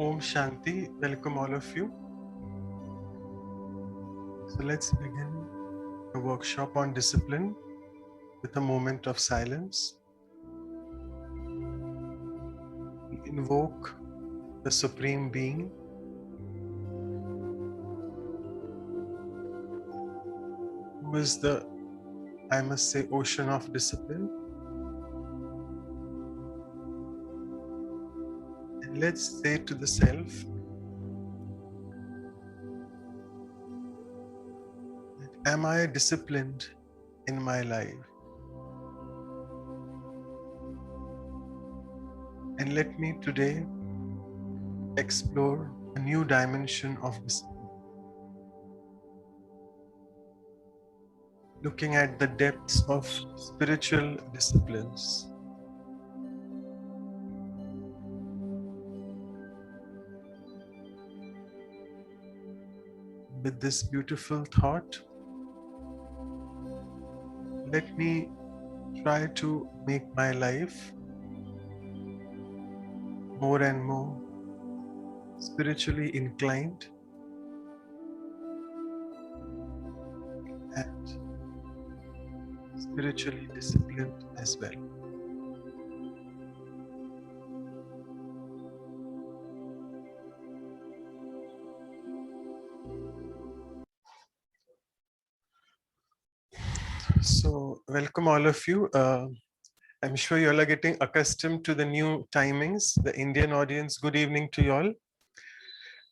Om Shanti, welcome all of you. So let's begin a workshop on discipline with a moment of silence. We invoke the Supreme Being, who is the, I must say, ocean of discipline. And let's say to the self, am I disciplined in my life? And let me today explore a new dimension of discipline, looking at the depths of spiritual disciplines. With this beautiful thought, let me try to make my life more and more spiritually inclined and spiritually disciplined as well. So, welcome all of you. I'm sure you all are getting accustomed to the new timings. The Indian audience, good evening to you all.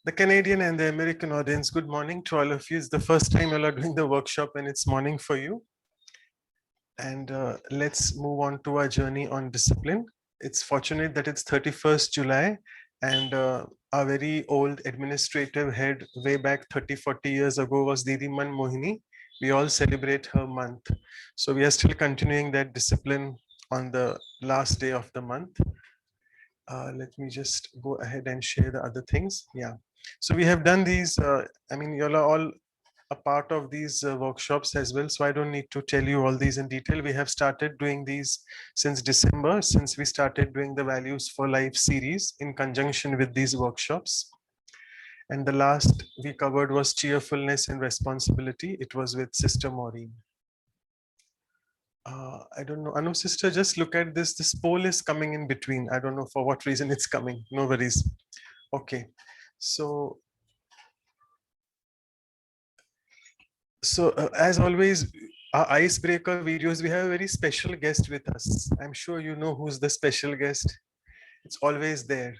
The Canadian and the American audience, good morning to all of you. It's the first time you all are doing the workshop and it's morning for you. And let's move on to our journey on discipline. It's fortunate that it's 31st July and our very old administrative head way back 30-40 years ago was Didi Man Mohini. We all celebrate her month. So we are still continuing that discipline on the last day of the month. Let me just go ahead and share the other things. Yeah. So we have done these, I mean, you all are all a part of these workshops as well. So I don't need to tell you all these in detail. We have started doing these since December, since we started doing the Values for Life series in conjunction with these workshops. And the last we covered was cheerfulness and responsibility. It was with Sister Maureen. I don't know. Anu sister, just look at this. This poll is coming in between. I don't know for what reason it's coming. No worries. Okay. So as always, our icebreaker videos, we have a very special guest with us. I'm sure you know who's the special guest. It's always there.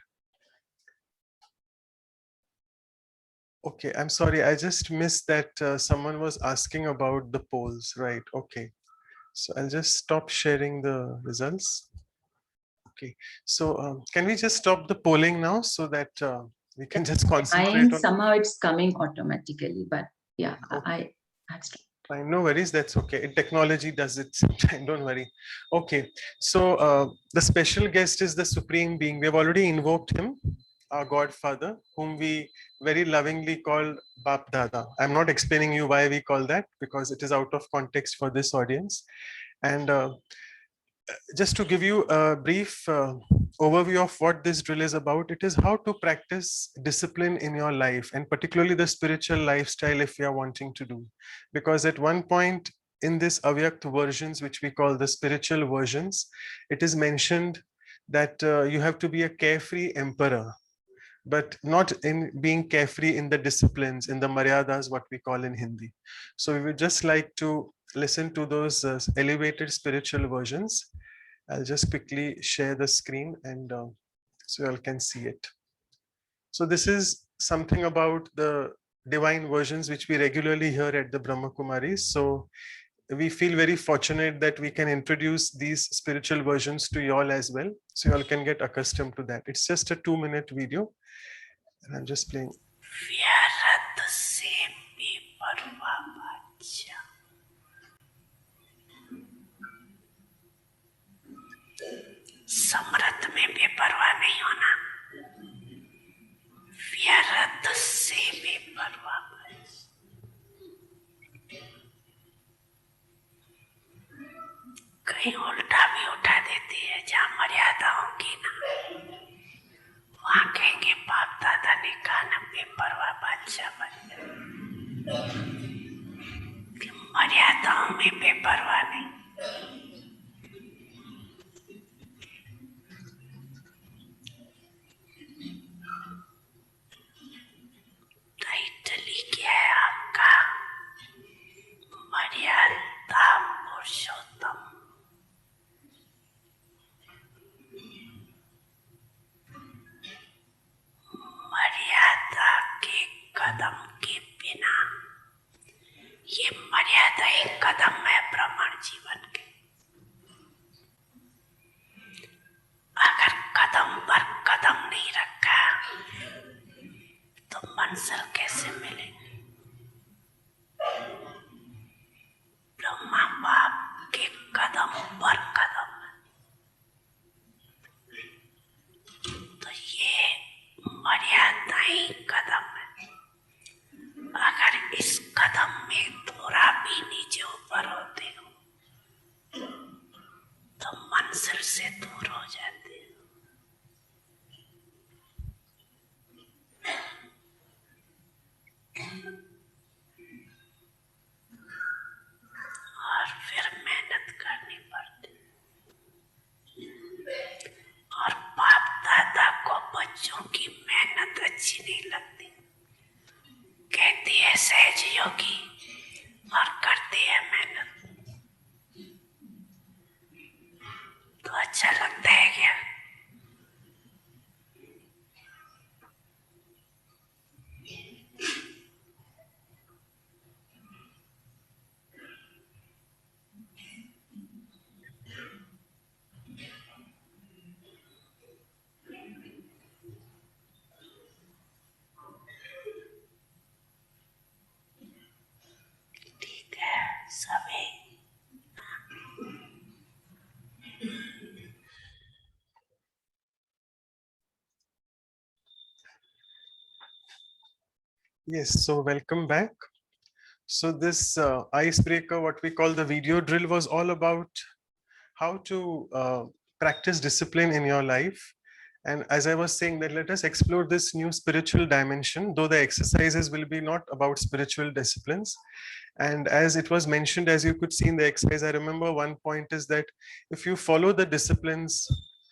Okay, I'm sorry. I just missed that someone was asking about the polls, right? Okay. So I'll just stop sharing the results. Okay. So can we just stop the polling now so that we can just concentrate on... Somehow it's coming automatically, but yeah, okay. I have to. Fine, no worries, that's okay. Technology does it sometimes, don't worry. Okay, so the special guest is the Supreme Being. We have already invoked him, our Godfather, whom we very lovingly call Bap Dada. I'm not explaining you why we call that because it is out of context for this audience. And just to give you a brief overview of what this drill is about, it is how to practice discipline in your life and particularly the spiritual lifestyle if you are wanting to do. Because at one point in this Avyakt versions, which we call the spiritual versions, it is mentioned that you have to be a carefree emperor, but not in being carefree in the disciplines, in the maryadas, what we call in Hindi. So we would just like to listen to those elevated spiritual versions. I'll just quickly share the screen and so you all can see it. So this is something about the divine versions which we regularly hear at the Brahma Kumaris. So we feel very fortunate that we can introduce these spiritual versions to you all as well. So you all can get accustomed to that. It's just a 2-minute video and I'm just playing. समरथ में बेपरवाह नहीं होना, व्यर्थ से बेपरवाह। कहीं उल्टा भी उठा देती है, जहाँ मर्यादाओं की ना, वहाँ कहेंगे बाप अच्छा बन जाए कि मर्यादाओं में बेपरवाह नहीं। टाइटल ही क्या है आपका? मर्यादा पुरुषोत्तम। मर्यादा के कदम के बिना ये मर्यादा एक कदम है ब्राह्मण जीवन के। अगर कदम पर कदम नहीं रखा तो मंजिल कैसे मिलेगी? ब्रह्मा बाप के कदम पर कदम है। तो ये मर्यादा ही कदम है। अगर इस कदम में थोड़ा भी नीचे ऊपर होते हो तो मंजिल से दूर हो जाते हो। और फिर मेहनत करनी पड़ती। और बाप दादा को बच्चों की मेहनत अच्छी नहीं लगती, कहती है सहज योगी, और करती है मेहनत। तो अच्छा लगता है क्या? ठीक है सभी। Yes, so welcome back. So this icebreaker, what we call the video drill, was all about how to practice discipline in your life. And as I was saying, that let us explore this new spiritual dimension, though the exercises will be not about spiritual disciplines. And as it was mentioned, as you could see in the exercise, I remember one point is that if you follow the disciplines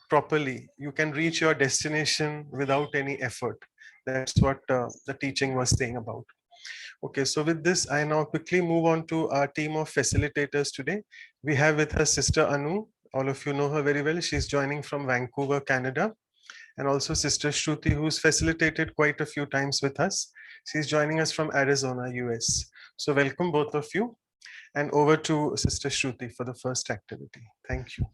properly, you can reach your destination without any effort. That's what the teaching was saying about. Okay, so with this, I now quickly move on to our team of facilitators today. We have with us Sister Anu. All of you know her very well. She's joining from Vancouver, Canada. And also Sister Shruti, who's facilitated quite a few times with us. She's joining us from Arizona, US. So welcome both of you. And over to Sister Shruti for the first activity. Thank you.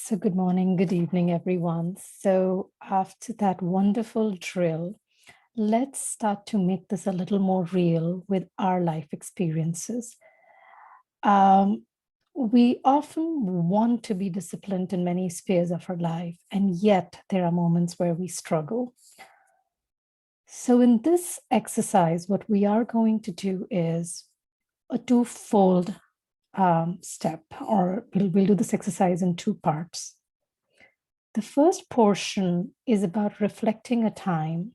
So good morning, good evening, everyone. So after that wonderful drill, let's start to make this a little more real with our life experiences. We often want to be disciplined in many spheres of our life, and yet there are moments where we struggle. So in this exercise, what we are going to do is a twofold step, or we'll do this exercise in two parts. The first portion is about reflecting a time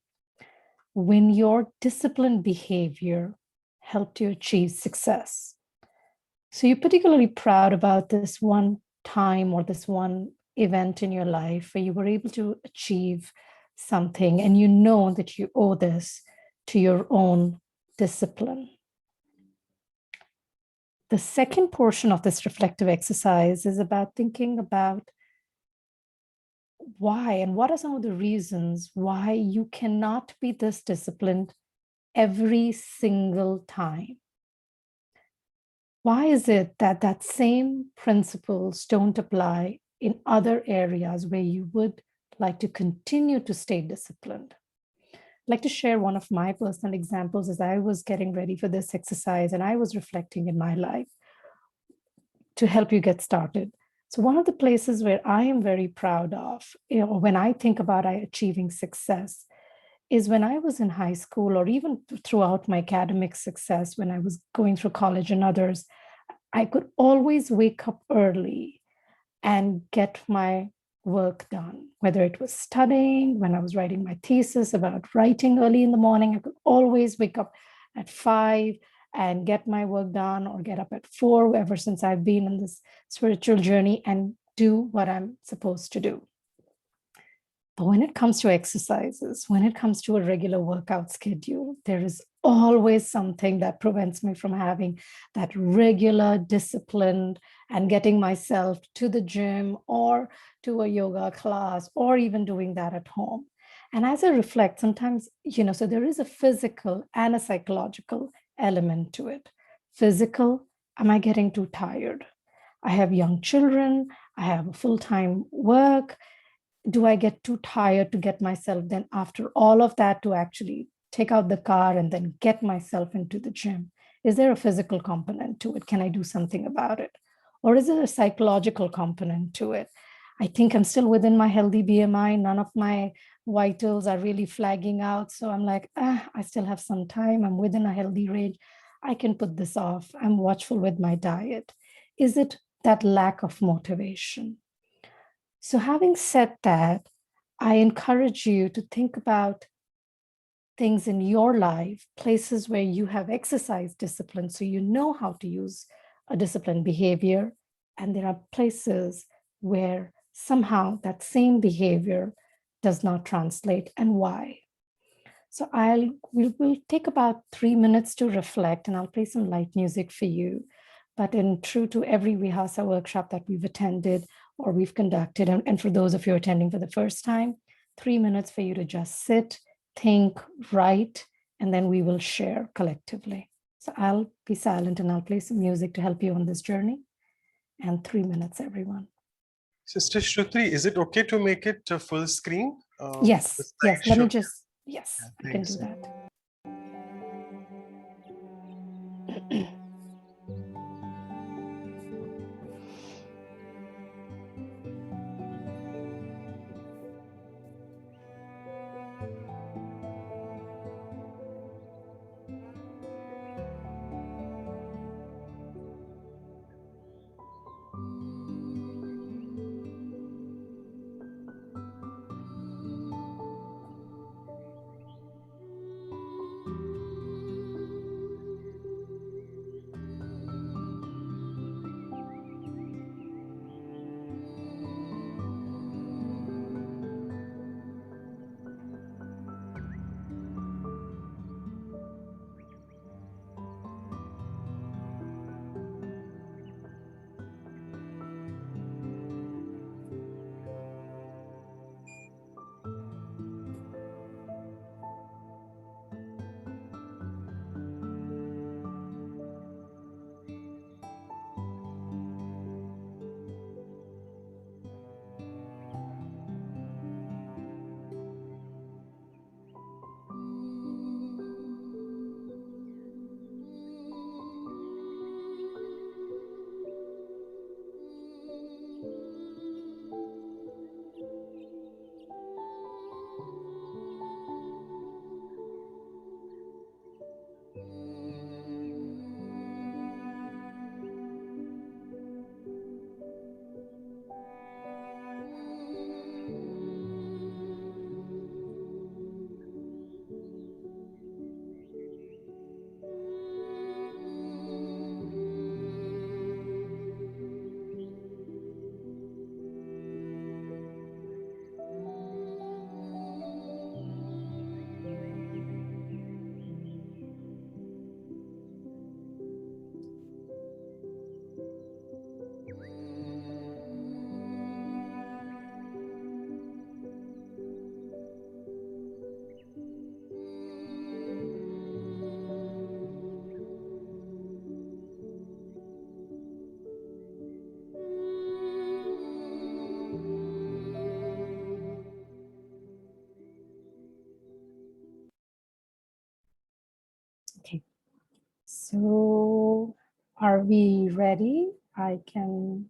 when your disciplined behavior helped you achieve success. So you're particularly proud about this one time or this one event in your life where you were able to achieve something, and you know that you owe this to your own discipline. The second portion of this reflective exercise is about thinking about why and what are some of the reasons why you cannot be this disciplined every single time. Why is it that that same principles don't apply in other areas where you would like to continue to stay disciplined? I'd like to share one of my personal examples as I was getting ready for this exercise and I was reflecting in my life to help you get started. So one of the places where I am very proud of, when I think about achieving success, is when I was in high school, or even throughout my academic success, when I was going through college and others, I could always wake up early and get my work done, whether it was studying, when I was writing my thesis about writing early in the morning. I could always wake up at 5 and get my work done, or get up at 4, ever since I've been in this spiritual journey, and do what I'm supposed to do. But when it comes to exercises, when it comes to a regular workout schedule, there is always something that prevents me from having that regular discipline and getting myself to the gym or to a yoga class, or even doing that at home. And as I reflect, sometimes, so there is a physical and a psychological element to it. Physical, am I getting too tired? I have young children, I have a full-time work. Do I get too tired to get myself then, after all of that, to actually take out the car and then get myself into the gym? Is there a physical component to it? Can I do something about it? Or is there a psychological component to it? I think I'm still within my healthy BMI. None of my vitals are really flagging out. So I'm like, I still have some time. I'm within a healthy range. I can put this off. I'm watchful with my diet. Is it that lack of motivation? So having said that, I encourage you to think about things in your life, places where you have exercised discipline, so you know how to use a disciplined behavior. And there are places where somehow that same behavior does not translate, and why. So we'll take about 3 minutes to reflect, and I'll play some light music for you. But in true to every Vihasa workshop that we've attended or we've conducted, and for those of you attending for the first time, 3 minutes for you to just sit, think, write, and then we will share collectively. So I'll be silent and I'll play some music to help you on this journey. And 3 minutes, everyone. Sister Shrutri, is it okay to make it a full screen? Yes, yes. Let me just, yes, Yeah, I can do thanks. that. Okay, so are we ready? I can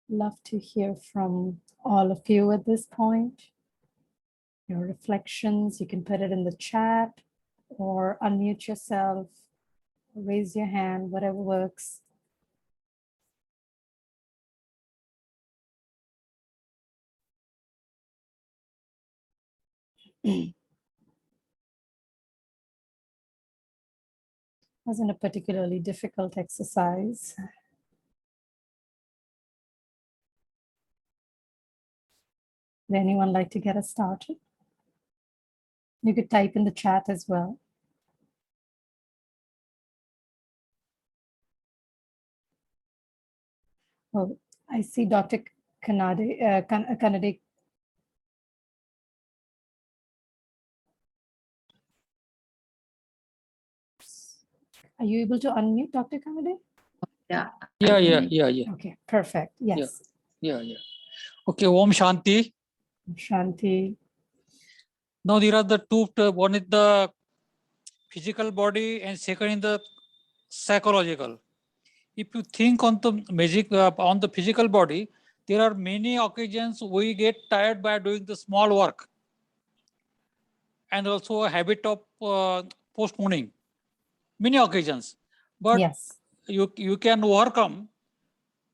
love to hear from all of you at this point. Your reflections, you can put it in the chat or unmute yourself, raise your hand, whatever works. Wasn't a particularly difficult exercise. Would anyone like to get us started? You could type in the chat as well. Oh, I see Dr. Kannade. Are you able to unmute, Dr. Kannade? Yeah. Yeah. Okay, perfect. Yes. Yeah. Okay, Om Shanti. Shanti. Now there are the two, one is the physical body and second is the psychological. If you think on the on the physical body, there are many occasions we get tired by doing the small work and also a habit of postponing, many occasions. But Yes. you can overcome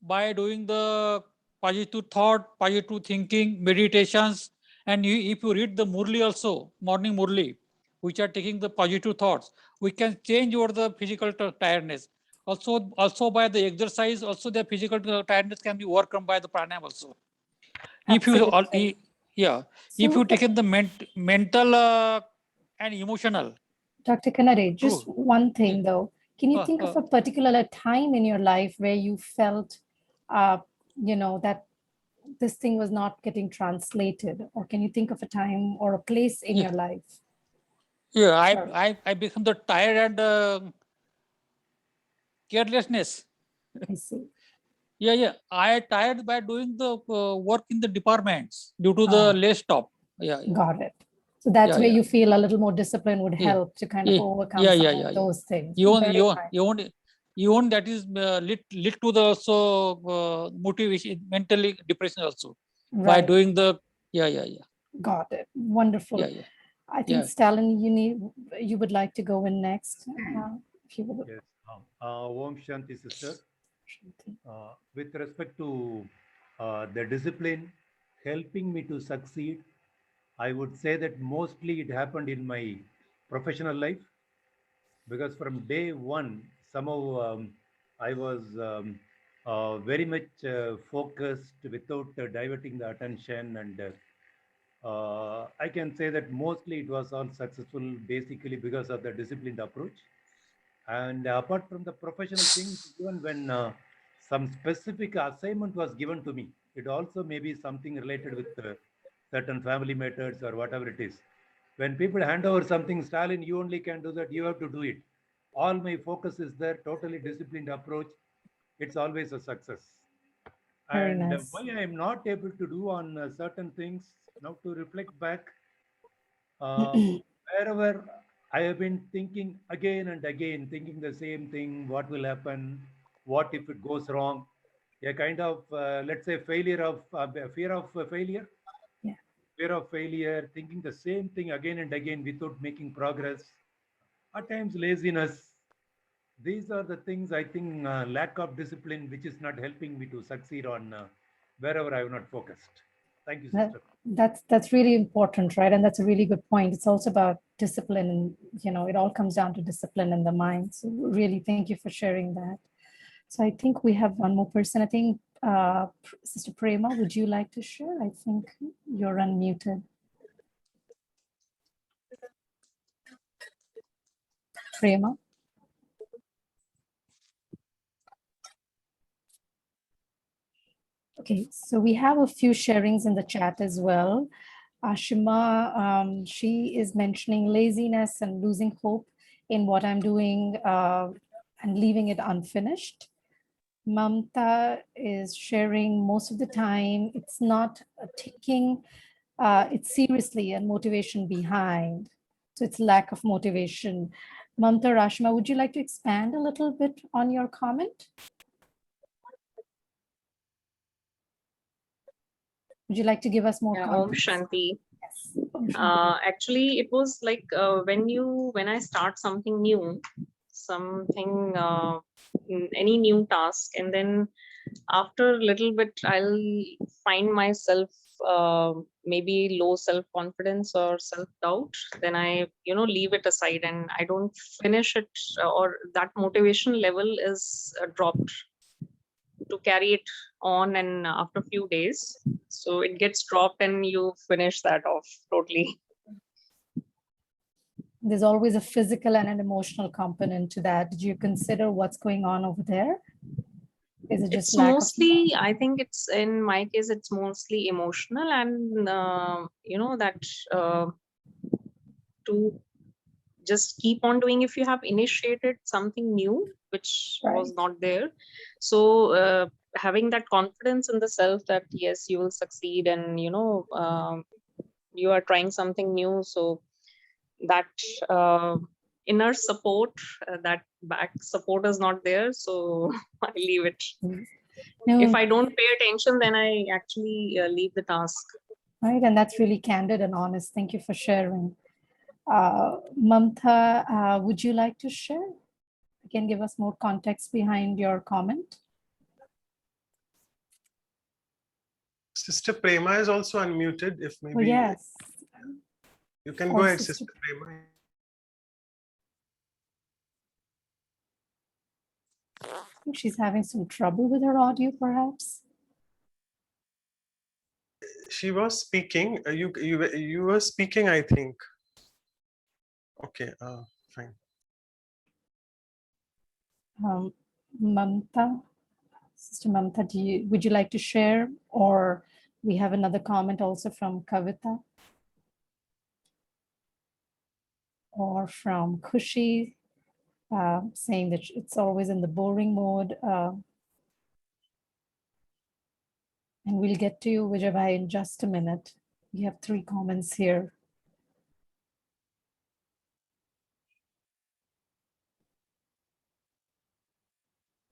by doing the positive thought, positive thinking, meditations, and if you read the Murli also, morning Murli, which are taking the positive thoughts, we can change over the physical tiredness. Also by the exercise, also the physical tiredness can be overcome by the pranayama also. Absolutely. If you take in the mental and emotional. Dr. Kannade, just True. one thing though. Can you think of a particular time in your life where you felt, that this thing was not getting translated? Or can you think of a time or a place in your life? Yeah, Sure. I become the tired and carelessness. I see. Yeah. I tired by doing the work in the departments due to the less stop. Yeah. Got it. So that's where Yeah. you feel a little more discipline would help to kind of overcome some of those things. Even that is lead to the also motivation, mentally depression also by Right. doing the Got it. Wonderful. Yeah. I think Stalin, you would like to go in next. If you would. Yes. Om Shanti, sister. With respect to the discipline helping me to succeed, I would say that mostly it happened in my professional life, because from day one, somehow I was very much focused without diverting the attention, and I can say that mostly it was all successful basically because of the disciplined approach. And apart from the professional things, even when some specific assignment was given to me, it also may be something related with certain family matters or whatever it is. When people hand over something, Stalin, you only can do that, you have to do it. All my focus is there, totally disciplined approach. It's always a success. Very And nice. why I am not able to do on certain things, now to reflect back, wherever I have been thinking again and again, thinking the same thing, what will happen, what if it goes wrong, a kind of, let's say, fear of failure, Yeah. fear of failure, thinking the same thing again and again without making progress, at times laziness. These are the things I think lack of discipline, which is not helping me to succeed on wherever I have not focused. Thank you, sister. That's really important, right? And that's a really good point. It's also about discipline, and it all comes down to discipline in the mind. So really, thank you for sharing that. So I think we have one more person. I think Sister Prema, would you like to share? I think you're unmuted. Prema. Okay, so we have a few sharings in the chat as well. Ashima, she is mentioning laziness and losing hope in what I'm doing and leaving it unfinished. Mamta is sharing most of the time, it's not taking it seriously and motivation behind. So it's lack of motivation. Mamta, Rashma, would you like to expand a little bit on your comment? Would you like to give us more context? Om Shanti. Yes. Om Shanti. Actually, it was like when I start something new, any new task, and then after a little bit, I'll find myself maybe low self-confidence or self-doubt, then I, leave it aside and I don't finish it, or that motivation level is dropped to carry it on, and after a few days, so it gets dropped and you finish that off totally. There's always a physical and an emotional component to that. Did you consider what's going on over there? Is it just It's lack mostly, I think it's, in my case, it's mostly emotional, and that to just keep on doing if you have initiated something new which was Right. not there. So having that confidence in the self that yes, you will succeed, and you are trying something new, so that inner support, that back support is not there, so I leave it. No, If I don't pay attention, then I actually leave the task. right, and that's really candid and honest. Thank you for sharing. Mamta, would you like to share? You can give us more context behind your comment. Sister Prema is also unmuted. If maybe Oh, yes. you can Or go ahead, Sister- Sister Prema. I think she's having some trouble with her audio, perhaps. She was speaking. You were speaking, I think. Okay, fine. Mamta, Sister Mamta, would you like to share? Or we have another comment also from Kavita or from Kushi, saying that it's always in the boring mode. And we'll get to you, Vijay, in just a minute. We have 3 comments here.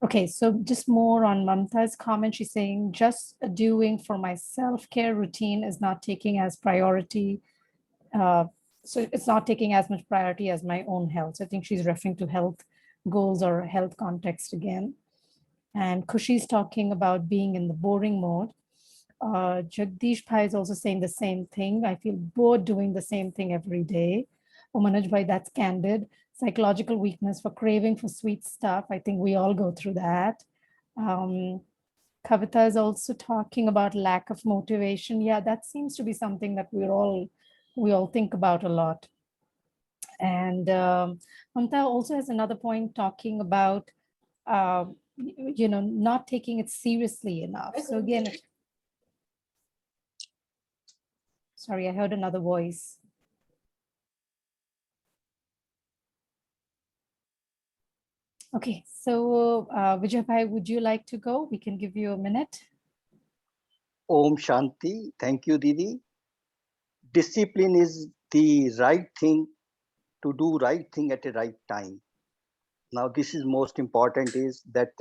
Okay, so just more on Mamta's comment. She's saying, just doing for my self-care routine is not taking as priority. So it's not taking as much priority as my own health. So I think she's referring to health goals or health context again. And Kushi's talking about being in the boring mode. Jagdish Bhai is also saying the same thing. I feel bored doing the same thing every day. Oh, Manoj Bhai, that's candid. Psychological weakness for craving for sweet stuff. I think we all go through that. Kavita is also talking about lack of motivation. Yeah, that seems to be something that we all think about a lot. And Mamta also has another point talking about not taking it seriously enough. So again, sorry, I heard another voice. Okay, so Vijay Bhai, would you like to go? We can give you a minute. Om Shanti. Thank you, Didi. Discipline is the right thing to do right thing at the right time. Now, this is most important is that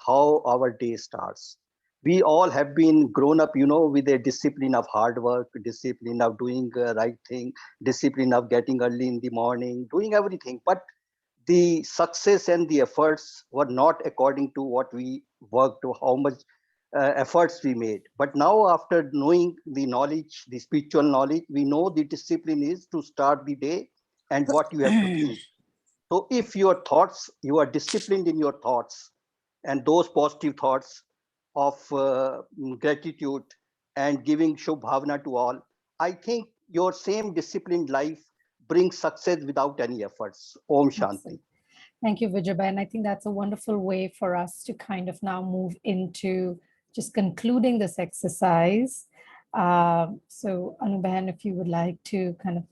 how our day starts. We all have been grown up, with a discipline of hard work, discipline of doing right thing, discipline of getting early in the morning, doing everything. But the success and the efforts were not according to what we worked, to how much efforts we made. But now, after knowing the knowledge, the spiritual knowledge, we know the discipline is to start the day and what you have to think. So if your thoughts, you are disciplined in your thoughts, and those positive thoughts of gratitude and giving Shubh Bhavana to all, I think your same disciplined life brings success without any efforts. Om Shanti. Thank you, Vijay Bhai. And I think that's a wonderful way for us to kind of now move into just concluding this exercise. So Anubahan, if you would like to kind of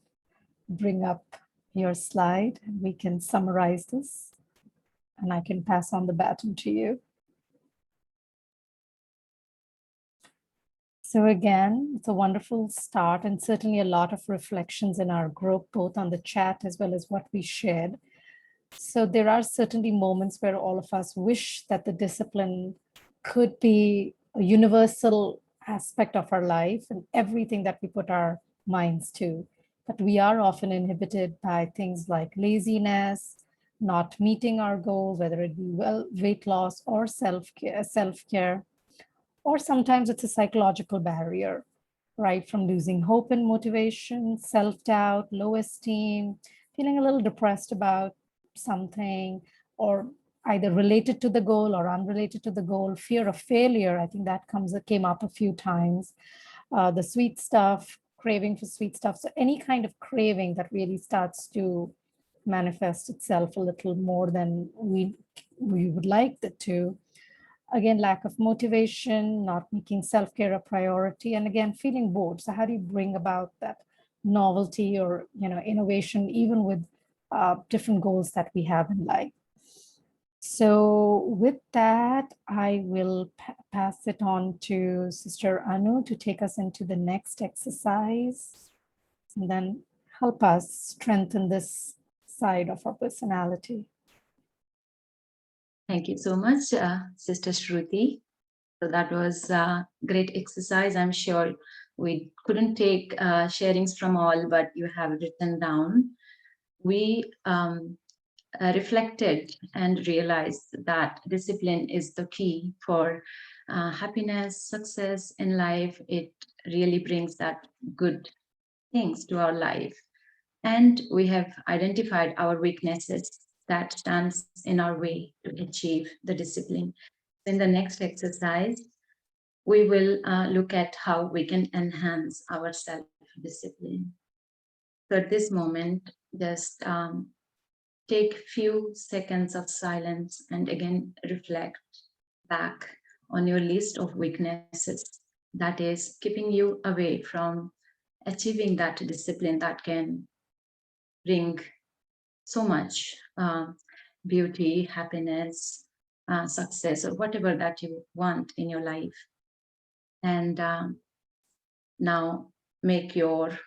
bring up your slide, we can summarize this and I can pass on the baton to you. So again, it's a wonderful start and certainly a lot of reflections in our group, both on the chat as well as what we shared. So there are certainly moments where all of us wish that the discipline could be a universal aspect of our life and everything that we put our minds to. But we are often inhibited by things like laziness, not meeting our goals, whether it be weight loss or self-care, or sometimes it's a psychological barrier. right from losing hope and motivation, self-doubt, low esteem, feeling a little depressed about something, or either related to the goal or unrelated to the goal, fear of failure. I think that came up a few times. The sweet stuff, craving for sweet stuff. So any kind of craving that really starts to manifest itself a little more than we would like it to. Again, lack of motivation, not making self-care a priority, and again, feeling bored. So how do you bring about that novelty or innovation, even with different goals that we have in life? So with that, I will pass it on to Sister Anu to take us into the next exercise and then help us strengthen this side of our personality. Thank you so much, Sister Shruti. So that was a great exercise. I'm sure we couldn't take sharings from all, but you have written down. We reflected and realized that discipline is the key for happiness, success in life. It really brings that good things to our life. And we have identified our weaknesses that stands in our way to achieve the discipline. In the next exercise, we will look at how we can enhance our self-discipline. So at this moment, just take few seconds of silence and again reflect back on your list of weaknesses that is keeping you away from achieving that discipline that can bring so much beauty, happiness, success, or whatever that you want in your life. And now make your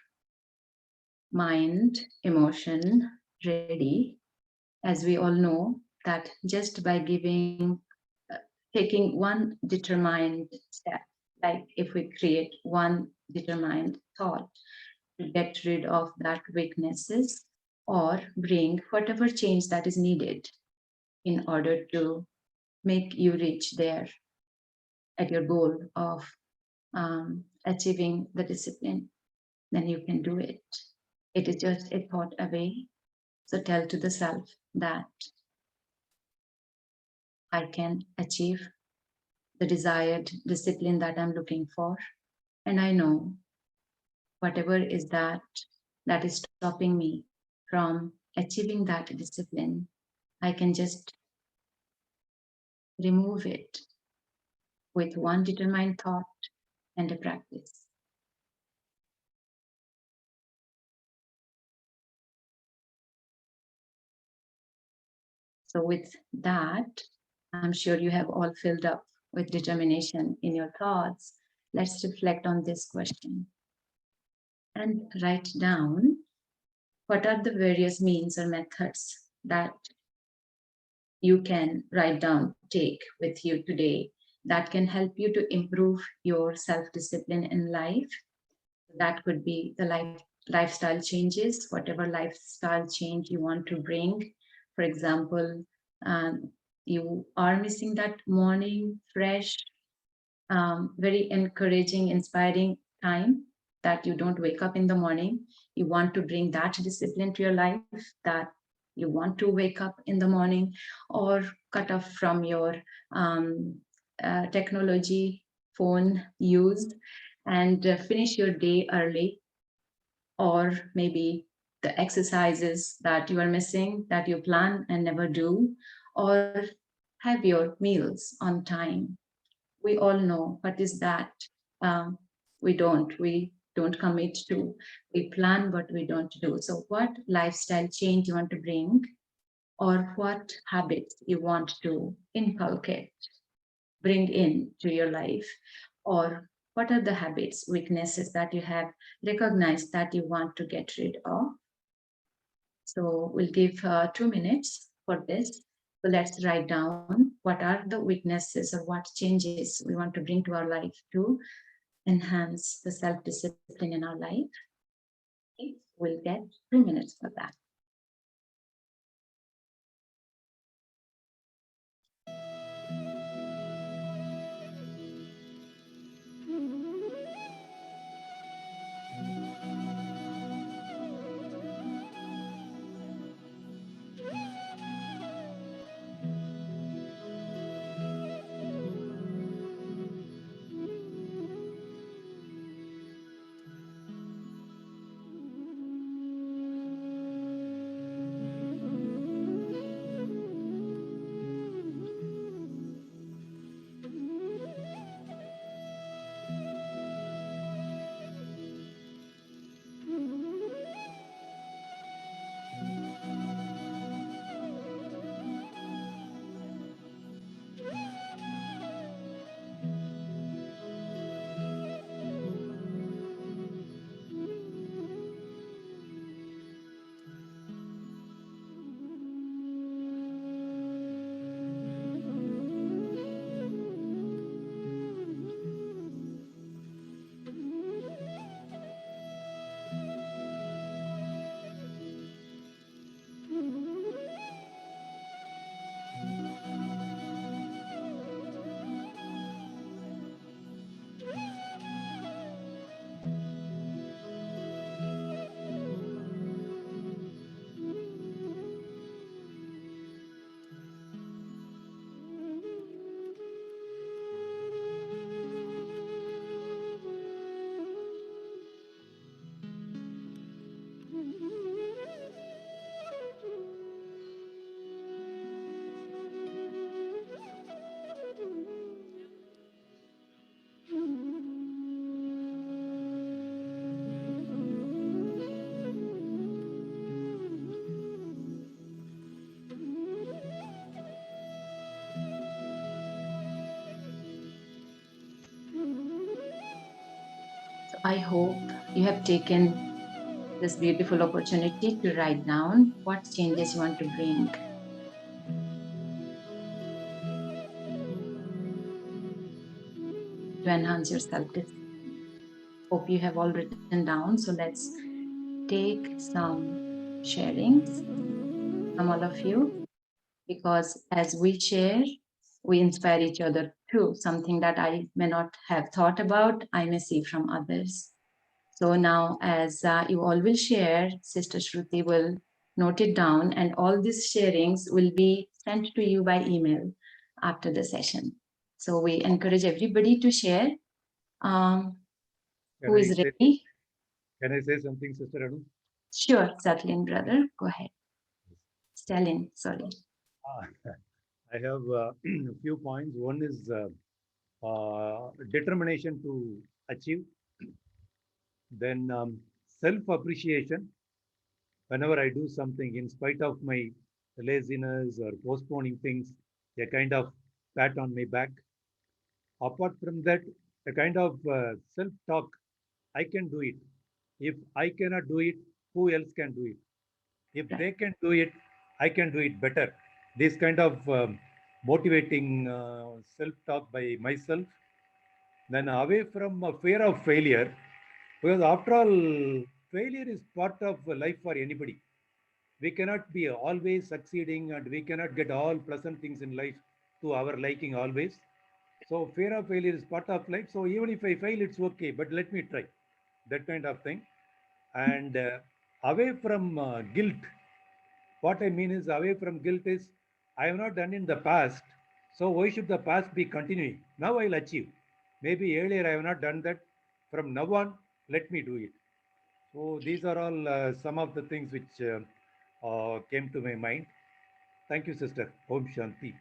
mind, emotion ready. As we all know that just by taking one determined step, like if we create one determined thought to get rid of that weaknesses or bring whatever change that is needed in order to make you reach there at your goal of achieving the discipline, then you can do it. It is just a thought away. So tell to the self that I can achieve the desired discipline that I'm looking for. And I know whatever is that is stopping me from achieving that discipline, I can just remove it with one determined thought and a practice. So with that, I'm sure you have all filled up with determination in your thoughts. Let's reflect on this question and write down what are the various means or methods that you can write down, take with you today that can help you to improve your self-discipline in life. That could be the lifestyle changes, whatever lifestyle change you want to bring. For example, you are missing that morning, fresh, very encouraging, inspiring time that you don't wake up in the morning. You want to bring that discipline to your life, that you want to wake up in the morning, or cut off from your technology phone use and finish your day early. Or maybe the exercises that you are missing that you plan and never do, or have your meals on time. We all know what is that. We don't commit to. We plan but we don't do. So what lifestyle change you want to bring, or what habits you want to inculcate, bring in to your life, or what are the habits, weaknesses that you have recognized that you want to get rid of. So we'll give 2 minutes for this. So let's write down what are the weaknesses or what changes we want to bring to our life to enhance the self-discipline in our life. Okay, we'll get 2 minutes for that. I hope you have taken this beautiful opportunity to write down what changes you want to bring. To enhance your self-discipline. Hope you have all written down. So let's take some sharings from all of you, because as we share, we inspire each other too. Something that I may not have thought about, I may see from others. So now, as you all will share, Sister Shruti will note it down, and all these sharings will be sent to you by email after the session. So we encourage everybody to share. Who is ready? Can I say something, Sister Anu? Sure, Satlin, brother, go ahead. Stalin, sorry. I have a few points. One is determination to achieve. Then self-appreciation. Whenever I do something, in spite of my laziness or postponing things, a kind of pat on my back. Apart from that, a kind of self-talk. I can do it. If I cannot do it, who else can do it? If they can do it, I can do it better. This kind of motivating self-talk by myself. Then away from fear of failure, because after all, failure is part of life for anybody. We cannot be always succeeding and we cannot get all pleasant things in life to our liking always. So fear of failure is part of life. So even if I fail, it's okay, but let me try. That kind of thing. And away from guilt, what I mean is away from guilt is I have not done in the past. So why should the past be continuing? Now I'll achieve. Maybe earlier I have not done that. From now on, let me do it. So these are all some of the things which came to my mind. Thank you, sister. Om Shanti.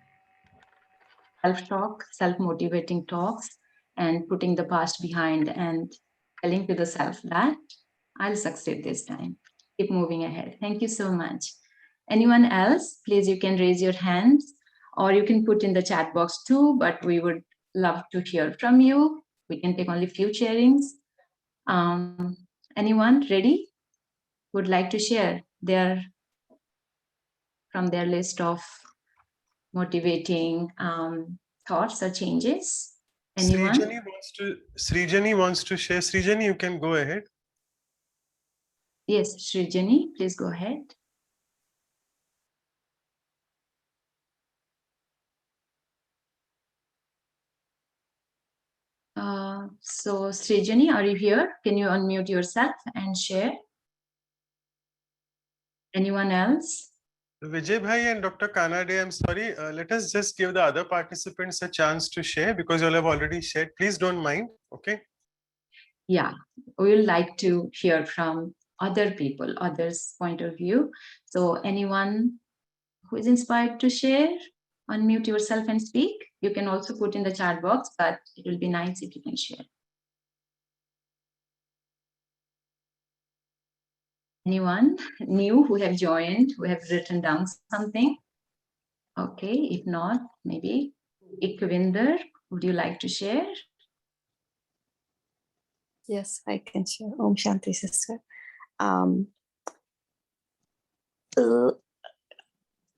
Self-talk, self-motivating talks, and putting the past behind and telling to the self that I'll succeed this time. Keep moving ahead. Thank you so much. Anyone else? Please, you can raise your hands or you can put in the chat box too, but we would love to hear from you. We can take only few sharings. Anyone ready? Would like to share from their list of motivating thoughts or changes? Anyone? Srijani wants to share. Srijani, you can go ahead. Yes, Srijani, please go ahead. So Srijani, are you here? Can you unmute yourself and share? Anyone else? Vijay Bhai and Dr. Kanade, I'm sorry. Let us just give the other participants a chance to share because you all have already shared. Please don't mind. Okay. Yeah, we would like to hear from other people, others' point of view. So anyone who is inspired to share, unmute yourself and speak. You can also put in the chat box, but it will be nice if you can share. Anyone new who have joined, who have written down something? Okay, if not, maybe Ikvinder, would you like to share? Yes, I can share. Om Shanti, sister.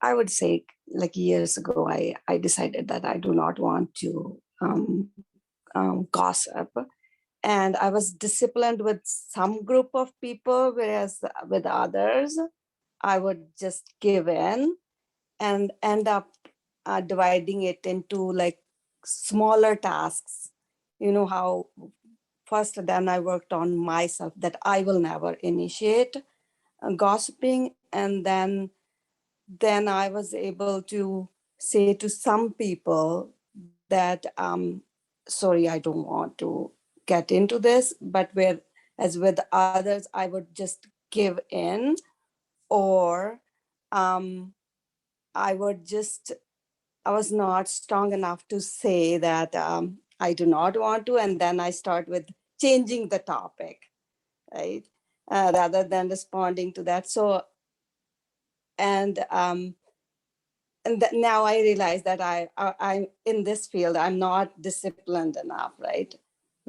I would say like years ago, I decided that I do not want to gossip. And I was disciplined with some group of people, whereas with others, I would just give in and end up dividing it into like smaller tasks. You know how first then I worked on myself that I will never initiate gossiping. And then I was able to say to some people that, sorry, I don't want to get into this, but as with others, I would just give in, or I was not strong enough to say that I do not want to, and then I start with changing the topic, right? Rather than responding to that. So, and now I realize that I'm in this field, I'm not disciplined enough, right?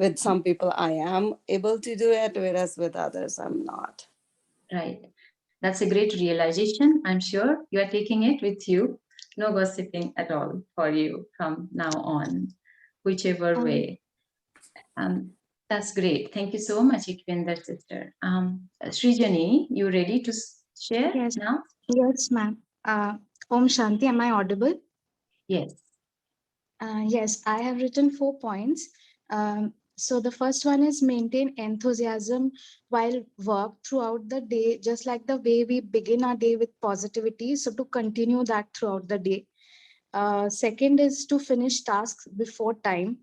With some people, I am able to do it, whereas with others, I'm not. Right. That's a great realization. I'm sure you are taking it with you. No gossiping at all for you from now on, whichever way. That's great. Thank you so much, Ikvinder sister. Srijani, you ready to share Yes. now? Yes, ma'am. Om Shanti, am I audible? Yes. Yes, I have written 4 points. So the first one is maintain enthusiasm while work throughout the day, just like the way we begin our day with positivity. So to continue that throughout the day. Second is to finish tasks before time.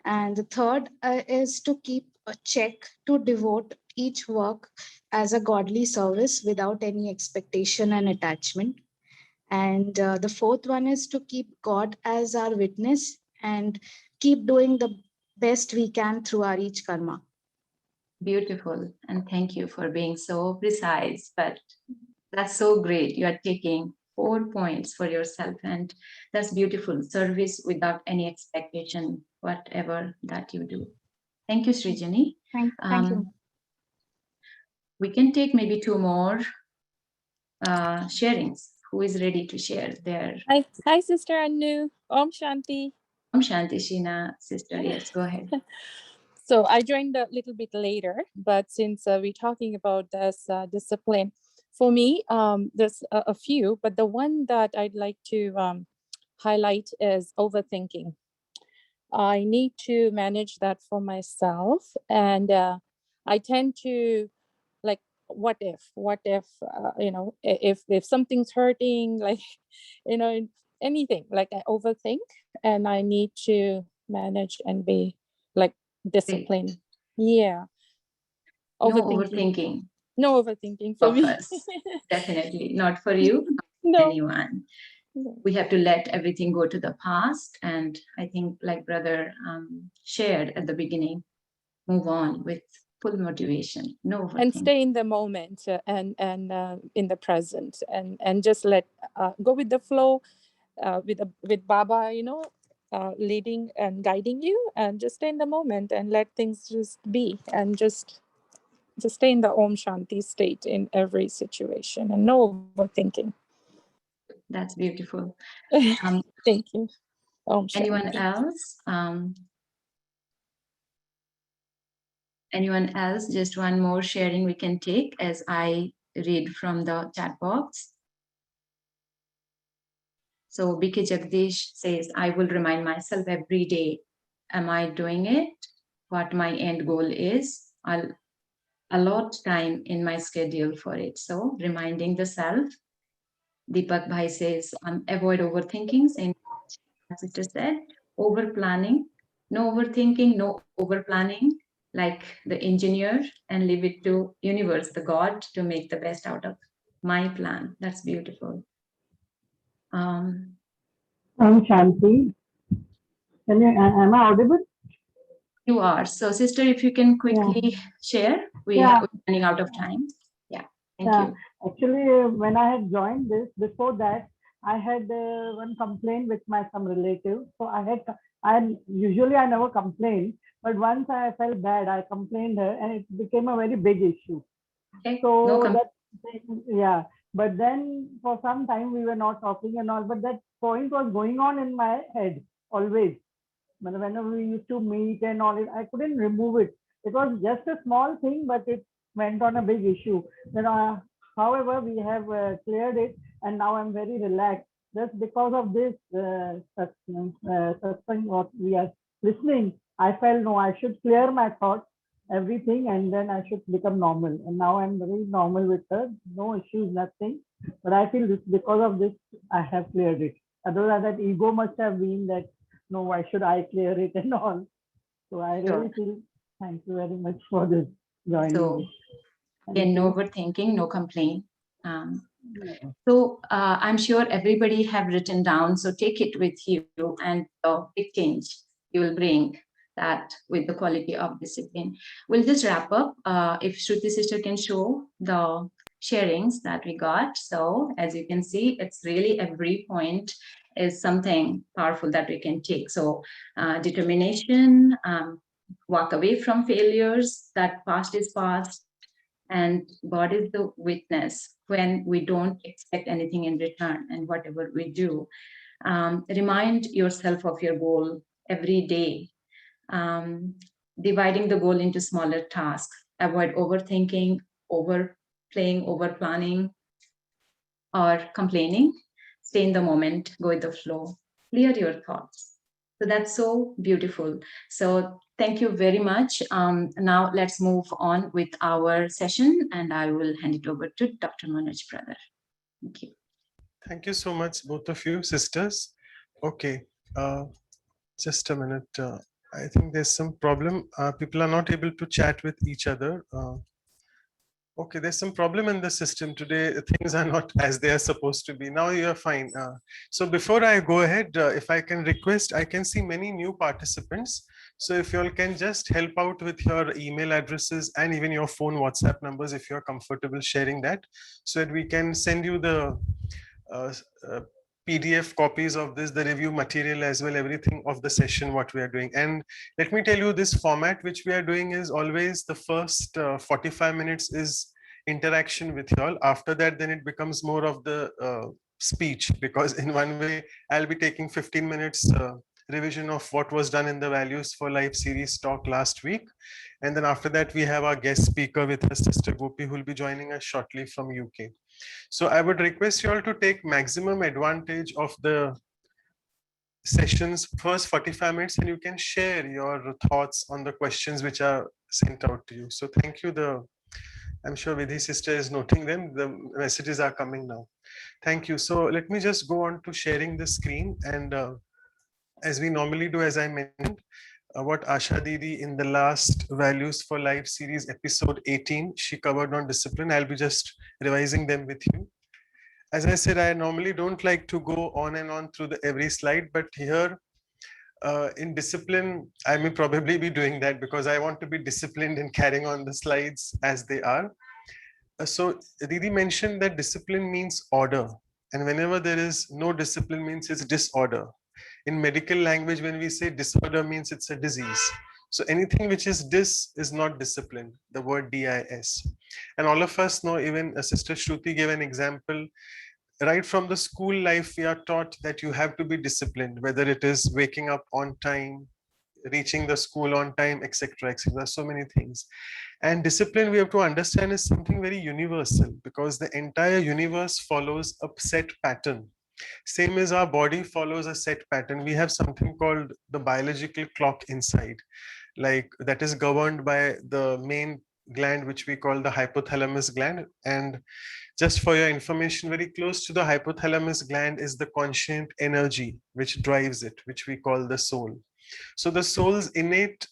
And the third is to keep a check to devote each work as a godly service without any expectation and attachment. And the fourth one is to keep God as our witness and keep doing the best we can through our each karma. Beautiful. And thank you for being so precise, but that's so great. You are taking 4 points for yourself, and that's beautiful. Service without any expectation, whatever that you do. Thank you, Srijani. Thank you. We can take maybe 2 more sharings. Who is ready to share their Hi, Sister Anu. Om Shanti. Om Shanti, Sheena, sister? Yes, go ahead. So I joined a little bit later, but since we're talking about this discipline, for me, there's a few, but the one that I'd like to highlight is overthinking. I need to manage that for myself, and I tend to like, what if if something's hurting, like anything, like I overthink, and I need to manage and be like disciplined. Yeah. No overthinking. No overthinking for Of me. us. Definitely not for you, No. anyone. We have to let everything go to the past, and I think, like brother shared at the beginning, move on with full motivation. No overthinking. And stay in the moment, and in the present, and just let go with the flow, with Baba, leading and guiding you, and just stay in the moment and let things just be, and just stay in the Om Shanti state in every situation, and no overthinking. That's beautiful. Thank you. Om Anyone Shanti. else? Anyone else? Just one more sharing we can take as I read from the chat box. So BK Jagdish says, I will remind myself every day, am I doing it? What my end goal is? I'll allot time in my schedule for it. So reminding the self. Deepak Bhai says, avoid overthinking. And sister said, over planning, no overthinking, no over planning, like the engineer, and leave it to universe, the God, to make the best out of my plan. That's beautiful. Om Shanti. Am I audible? You are. So sister, if you can quickly share, we are running out of time. Yeah, thank you. Actually, when I had joined this, before that, I had one complaint with some relative. So I usually I never complain, but once I felt bad, I complained her, and it became a very big issue. Okay. So yeah, but then for some time we were not talking and all, but that point was going on in my head always. Whenever we used to meet and all, I couldn't remove it. It was just a small thing, but it went on a big issue. However, we have cleared it, and now I'm very relaxed. Just because of this suffering what we are listening, I felt no, I should clear my thoughts, everything, and then I should become normal. And now I'm very normal with her, no issues, nothing. But I feel this because of this, I have cleared it. Otherwise, that ego must have been that, no, why should I clear it and all? So I really feel thank you very much for this joining. So again, no overthinking, no complaint. So I'm sure everybody have written down, so take it with you, and the big change you will bring that with the quality of discipline. We'll just wrap up. If Shruti sister can show the sharings that we got. So as you can see, it's really every point is something powerful that we can take. So determination, walk away from failures, that past is past, and God is the witness when we don't expect anything in return and whatever we do. Remind yourself of your goal every day, dividing the goal into smaller tasks. Avoid overthinking, overplaying, overplanning, or complaining. Stay in the moment, go with the flow, clear your thoughts. So that's so beautiful. So thank you very much. Now let's move on with our session, and I will hand it over to Dr. Manoj Brother. Thank you. Thank you so much, both of you, sisters. Okay, just a minute. I think there's some problem. People are not able to chat with each other. Okay, there's some problem in the system today. Things are not as they are supposed to be. Now you're fine. So before I go ahead, if I can request, I can see many new participants. So if you all can just help out with your email addresses and even your phone WhatsApp numbers, if you're comfortable sharing that, so that we can send you the PDF copies of this, the review material as well, everything of the session, what we are doing. And let me tell you, this format which we are doing is always the first 45 minutes is interaction with you all. After that, then it becomes more of the speech, because in one way, I'll be taking 15 minutes revision of what was done in the Values for Life series talk last week. And then after that, we have our guest speaker with us, Sister Gopi, who will be joining us shortly from UK. So I would request you all to take maximum advantage of the sessions first 45 minutes, and you can share your thoughts on the questions which are sent out to you. So thank you. I'm sure Vidhi sister is noting them. The messages are coming now. Thank you. So let me just go on to sharing the screen, and as we normally do, as I mentioned, what Asha Didi in the last Values for Life series episode 18, she covered on discipline. I'll be just revising them with you. As I said, I normally don't like to go on and on through every slide, but here in discipline, I may probably be doing that because I want to be disciplined in carrying on the slides as they are. So Didi mentioned that discipline means order, and whenever there is no discipline means it's disorder. In medical language, when we say disorder, means it's a disease. So anything which is dis is not discipline, the word DIS. And all of us know, even Sister Shruti gave an example, right from the school life, we are taught that you have to be disciplined, whether it is waking up on time, reaching the school on time, etc., etc. So many things. And discipline, we have to understand, is something very universal, because the entire universe follows a set pattern. Same as our body follows a set pattern. We have something called the biological clock inside, like that is governed by the main gland, which we call the hypothalamus gland. And just for your information, very close to the hypothalamus gland is the conscient energy which drives it, which we call the soul. So the soul's innate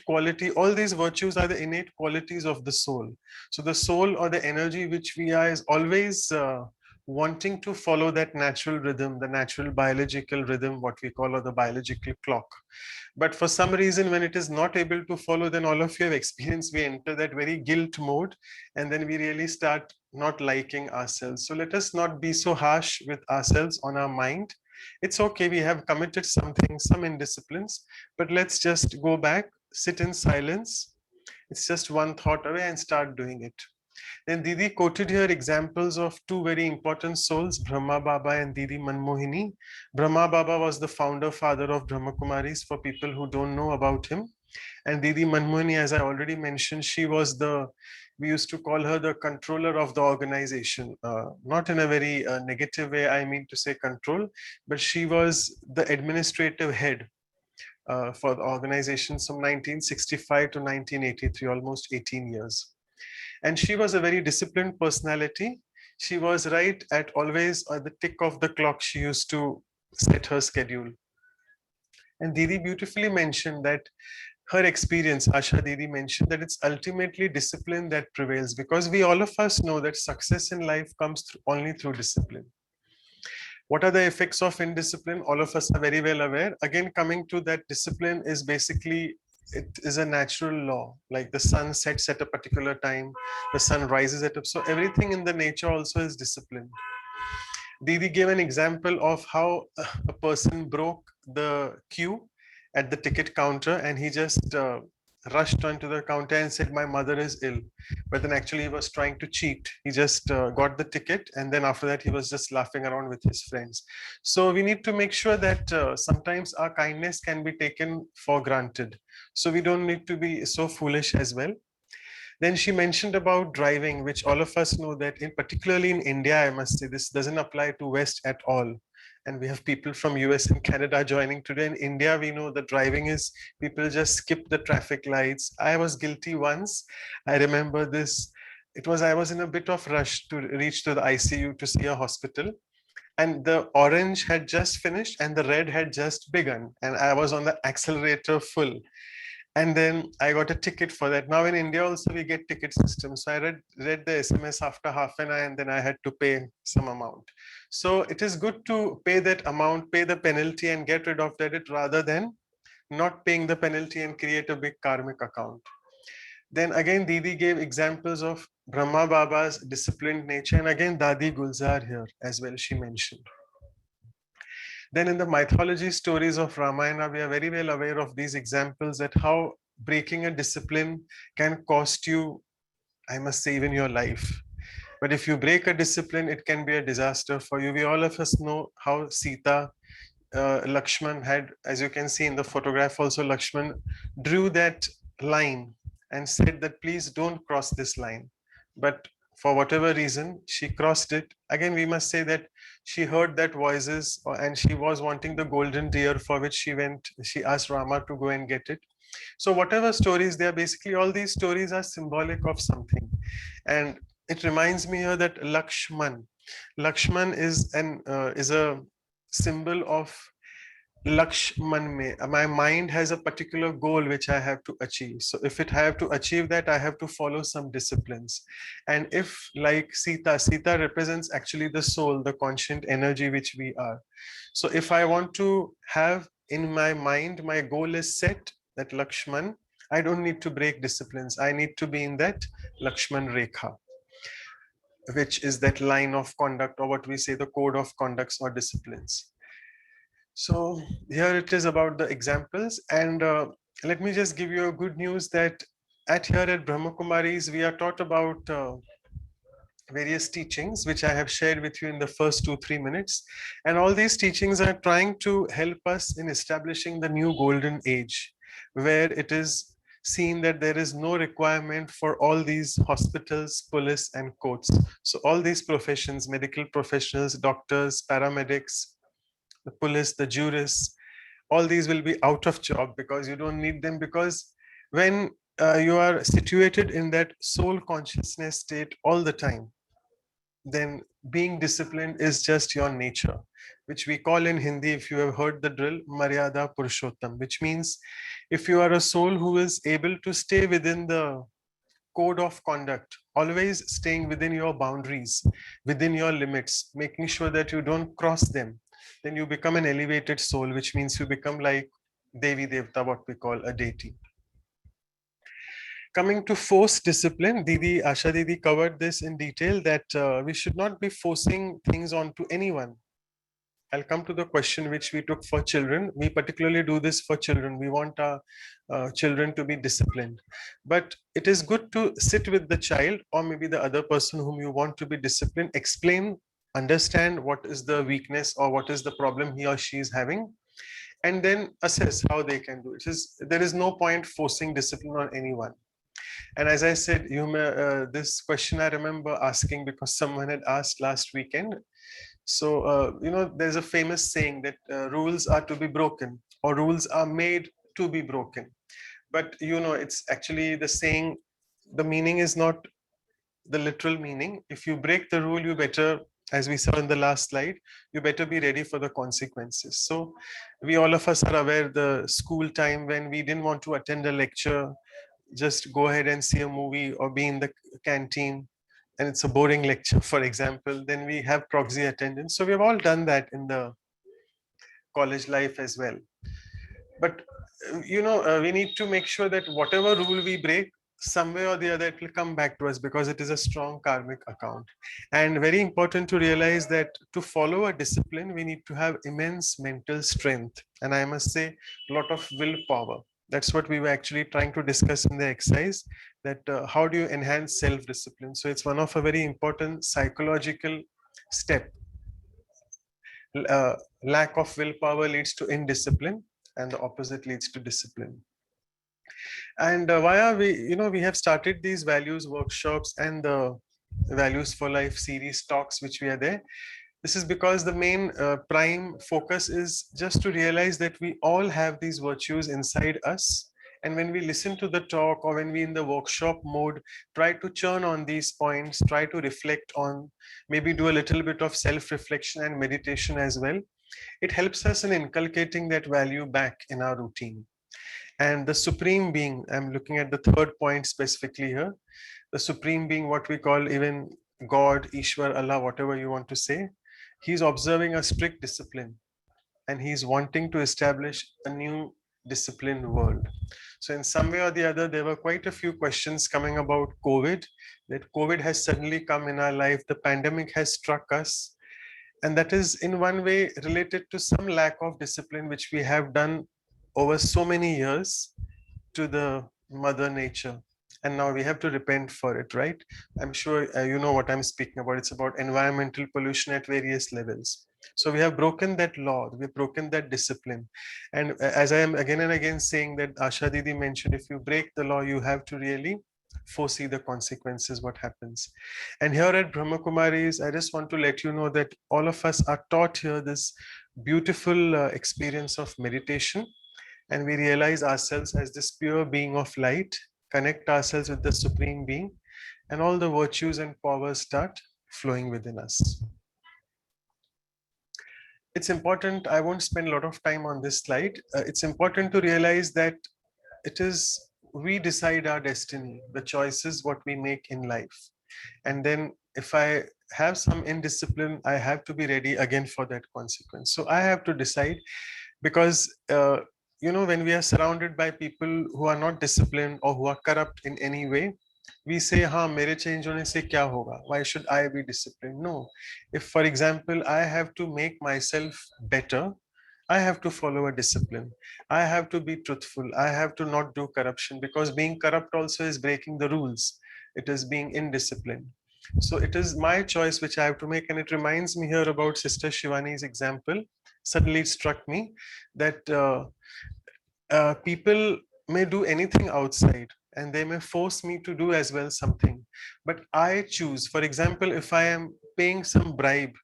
quality, all these virtues are the innate qualities of the soul. So the soul, or the energy which we are, is always wanting to follow that natural rhythm, the natural biological rhythm, what we call, or the biological clock. But for some reason, when it is not able to follow, then all of you have experienced, we enter that very guilt mode, and then we really start not liking ourselves. So let us not be so harsh with ourselves on our mind. It's okay, we have committed something, some indisciplines, but let's just go back, sit in silence. It's just one thought away, and start doing it. Then Didi quoted here examples of two very important souls, Brahma Baba and Didi Manmohini. Brahma Baba was the founder father of Brahma Kumaris, for people who don't know about him. And Didi Manmohini, as I already mentioned, she was we used to call her the controller of the organization. Not in a very negative way, I mean to say control, but she was the administrative head for the organization from 1965 to 1983, almost 18 years. And she was a very disciplined personality. She was right at always at the tick of the clock. She used to set her schedule. And Didi beautifully mentioned that her experience, Asha Didi mentioned, that it's ultimately discipline that prevails, because we, all of us, know that success in life comes only through discipline. What are the effects of indiscipline? All of us are very well aware. Again, coming to that, discipline is basically, it is a natural law, like the sun sets at a particular time, the sun rises at a, so everything in the nature also is disciplined. Didi gave an example of how a person broke the queue, at the ticket counter, and he just rushed onto the counter and said, "My mother is ill." But then actually he was trying to cheat. He just got the ticket, and then after that he was just laughing around with his friends. So we need to make sure that sometimes our kindness can be taken for granted. So we don't need to be so foolish as well. Then she mentioned about driving, which all of us know that particularly in India, I must say, this doesn't apply to West at all. And we have people from US and Canada joining today. In India, we know that driving is people just skip the traffic lights. I was guilty once. I remember this. I was in a bit of rush to reach to the ICU to see a hospital. And the orange had just finished and the red had just begun. And I was on the accelerator full. And then I got a ticket for that. Now in India also we get ticket systems. So I read the SMS after half an hour, and then I had to pay some amount. So it is good to pay that amount, pay the penalty and get rid of that rather than not paying the penalty and create a big karmic account. Then again, Didi gave examples of Brahma Baba's disciplined nature, and again Dadi Gulzar here as well, she mentioned. Then in the mythology stories of Ramayana, we are very well aware of these examples, that how breaking a discipline can cost you, I must say, even your life. But if you break a discipline, it can be a disaster for you. We all of us know how Sita, Lakshman had, as you can see in the photograph also, Lakshman drew that line and said that please don't cross this line. But for whatever reason, she crossed it. Again, we must say that she heard that voices and she was wanting the golden deer, for which she asked Rama to go and get it. So whatever stories, they are basically, all these stories are symbolic of something. And it reminds me here that Lakshman is a symbol of Lakshman. My mind has a particular goal which I have to achieve. So if I have to achieve that, I have to follow some disciplines. And if, like Sita represents actually the soul, the conscient energy which we are. So if I want to have in my mind, my goal is set, that Lakshman, I don't need to break disciplines. I need to be in that Lakshman Rekha, which is that line of conduct, or what we say, the code of conducts or disciplines. So here it is about the examples. And let me just give you a good news that here at Brahma Kumaris, we are taught about various teachings, which I have shared with you in the first 2-3 minutes. And all these teachings are trying to help us in establishing the new golden age, where it is seen that there is no requirement for all these hospitals, police and courts. So all these professions, medical professionals, doctors, paramedics, the police, the jurists, all these will be out of job because you don't need them. Because when you are situated in that soul consciousness state all the time, then being disciplined is just your nature, which we call in Hindi, if you have heard the drill, Maryada Purushottam, which means if you are a soul who is able to stay within the code of conduct, always staying within your boundaries, within your limits, making sure that you don't cross them, then you become an elevated soul, which means you become like Devi Devta, what we call a deity. Coming to forced discipline, Asha Didi covered this in detail, that we should not be forcing things onto anyone. I'll come to the question which we took for children. We particularly do this for children. We want our children to be disciplined. But it is good to sit with the child, or maybe the other person whom you want to be disciplined, explain, understand what is the weakness or what is the problem he or she is having, and then assess how they can do it. There is no point forcing discipline on anyone. And as I said, this question I remember asking because someone had asked last weekend. So, there's a famous saying that rules are to be broken, or rules are made to be broken. But, it's actually the saying, the meaning is not the literal meaning. If you break the rule, you better, as we saw in the last slide, you better be ready for the consequences. So we, all of us, are aware the school time when we didn't want to attend a lecture, just go ahead and see a movie or be in the canteen, and it's a boring lecture, for example, then we have proxy attendance. So we've all done that in the college life as well. But we need to make sure that whatever rule we break, some way or the other, it will come back to us because it is a strong karmic account. And very important to realize that to follow a discipline, we need to have immense mental strength. And I must say, a lot of willpower. That's what we were actually trying to discuss in the exercise, that how do you enhance self-discipline? So it's one of a very important psychological step. Lack of willpower leads to indiscipline, and the opposite leads to discipline. And why are we, we have started these values workshops and the Values for Life series talks, which we are there. This is because the main prime focus is just to realize that we all have these virtues inside us. And when we listen to the talk, or when we in the workshop mode, try to churn on these points, try to reflect on, maybe do a little bit of self-reflection and meditation as well. It helps us in inculcating that value back in our routine. And the Supreme Being, I'm looking at the third point specifically here, the Supreme Being, what we call even God, Ishwar, Allah, whatever you want to say, he's observing a strict discipline, and he's wanting to establish a new disciplined world. So in some way or the other, there were quite a few questions coming about COVID, that COVID has suddenly come in our life, the pandemic has struck us, and that is in one way related to some lack of discipline which we have done over so many years to the mother nature, and now we have to repent for it, right? I'm sure you know what I'm speaking about. It's about environmental pollution at various levels. So we have broken that law, we've broken that discipline. And as I am again and again saying, that Asha Didi mentioned, if you break the law, you have to really foresee the consequences, what happens. And here at Brahma Kumaris, I just want to let you know that all of us are taught here this beautiful experience of meditation, and we realize ourselves as this pure being of light, connect ourselves with the Supreme Being, and all the virtues and powers start flowing within us. It's important, I won't spend a lot of time on this slide. It's important to realize that it is, we decide our destiny, the choices what we make in life. And then if I have some indiscipline, I have to be ready again for that consequence. So I have to decide, because when we are surrounded by people who are not disciplined or who are corrupt in any way, we say, "Ha, mere change hone se kya hoga? Why should I be disciplined?" No. If, for example, I have to make myself better, I have to follow a discipline. I have to be truthful. I have to not do corruption, because being corrupt also is breaking the rules. It is being indisciplined. So it is my choice which I have to make. And it reminds me here about Sister Shivani's example. Suddenly it struck me that people may do anything outside, and they may force me to do as well something, but I choose. For example, if I am paying some bribe,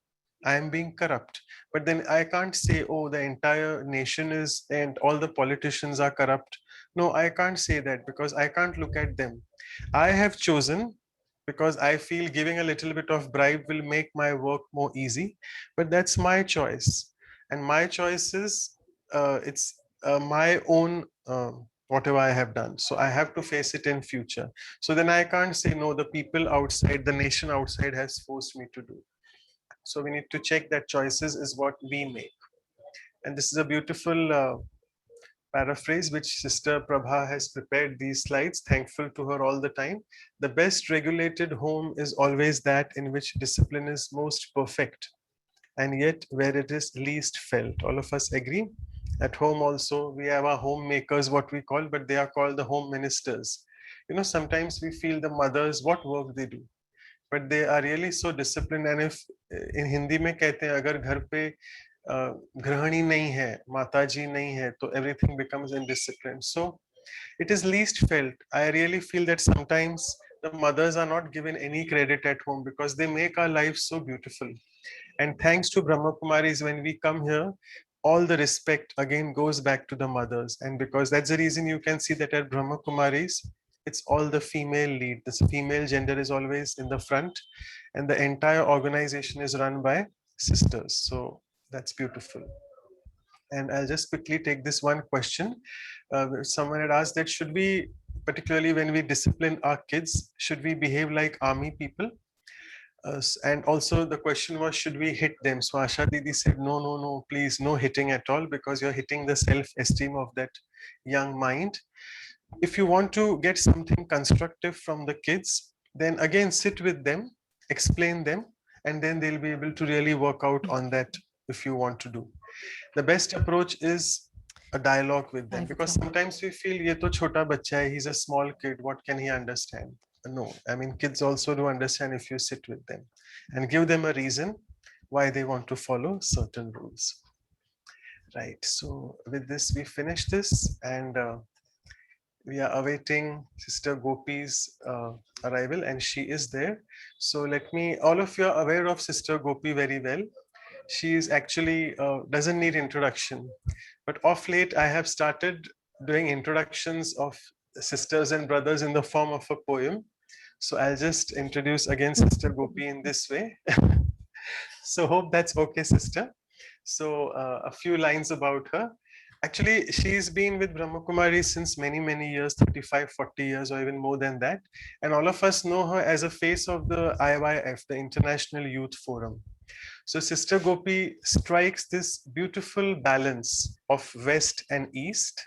I am being corrupt, but then I can't say, oh, the entire nation is, and all the politicians are corrupt. No, I can't say that, because I can't look at them. I have chosen, because I feel giving a little bit of bribe will make my work more easy, but that's my choice. And my choice is, it's my own whatever I have done. So I have to face it in future. So then I can't say, no, the people outside, the nation outside has forced me to do. So we need to check that choices is what we make. And this is a beautiful paraphrase which Sister Prabha has prepared these slides. Thankful to her all the time. The best regulated home is always that in which discipline is most perfect, and yet where it is least felt. All of us agree? At home also, we have our homemakers, what we call, but they are called the home ministers. Sometimes we feel the mothers, what work they do, but they are really so disciplined. And if in Hindi mein kehte hain, agar ghar pe grahani nahi hai, mataji nahi hai, to everything becomes indisciplined. So it is least felt. I really feel that sometimes the mothers are not given any credit at home, because they make our lives so beautiful. And thanks to Brahma Kumaris, when we come here, all the respect again goes back to the mothers. And because that's the reason you can see that at Brahma Kumaris, it's all the female lead. This female gender is always in the front, and the entire organization is run by sisters. So that's beautiful. And I'll just quickly take this one question. Someone had asked that, should we, particularly when we discipline our kids, should we behave like army people? And also the question was, should we hit them? So Asha Didi said, no, please, no hitting at all, because you're hitting the self-esteem of that young mind. If you want to get something constructive from the kids, then again sit with them, explain them, and then they'll be able to really work out on that if you want to do. The best approach is a dialogue with them, because sometimes we feel ye to chota bacha hai, he's a small kid, what can he understand? No, I mean, kids also do understand if you sit with them and give them a reason why they want to follow certain rules. Right, so with this, we finish this, and we are awaiting Sister Gopi's arrival, and she is there. So let me, all of you are aware of Sister Gopi very well. She is actually doesn't need introduction, but of late I have started doing introductions of sisters and brothers in the form of a poem. So I'll just introduce again Sister Gopi in this way. So hope that's okay, sister. So a few lines about her. Actually, she's been with Brahma Kumari since many, many years, 35, 40 years, or even more than that. And all of us know her as a face of the IYF, the International Youth Forum. So Sister Gopi strikes this beautiful balance of West and East,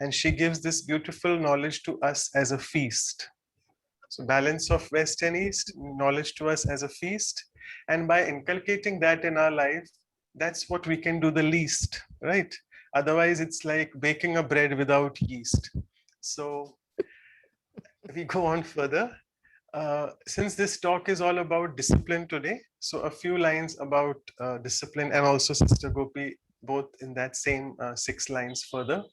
and she gives this beautiful knowledge to us as a feast. So balance of West and East, knowledge to us as a feast. And by inculcating that in our life, that's what we can do the least, right? Otherwise, it's like baking a bread without yeast. So we go on further. Since this talk is all about discipline today, so a few lines about discipline, and also Sister Gopi, both in that same 6 lines further.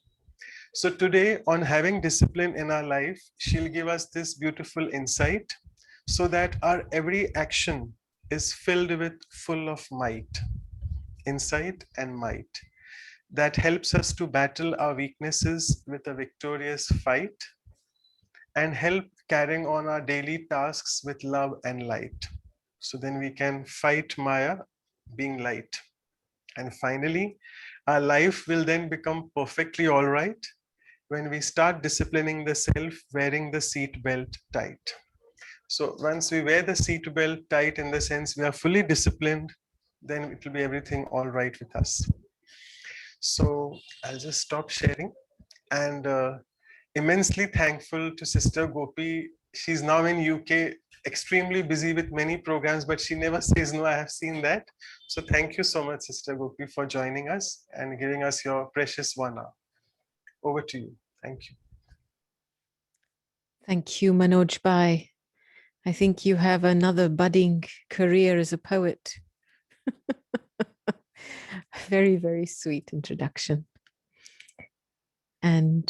So today, on having discipline in our life, she'll give us this beautiful insight so that our every action is filled with full of might, insight and might. That helps us to battle our weaknesses with a victorious fight and help carrying on our daily tasks with love and light. So then we can fight Maya being light. And finally, our life will then become perfectly all right when we start disciplining the self, wearing the seat belt tight. So once we wear the seat belt tight, in the sense we are fully disciplined, then it will be everything all right with us. So I'll just stop sharing, and immensely thankful to Sister Gopi. She's now in UK, extremely busy with many programs, but she never says no. I have seen that. So thank you so much, Sister Gopi, for joining us and giving us your precious 1 hour. Over to you. Thank you. Thank you, Manoj Bhai. I think you have another budding career as a poet. Very, very sweet introduction. And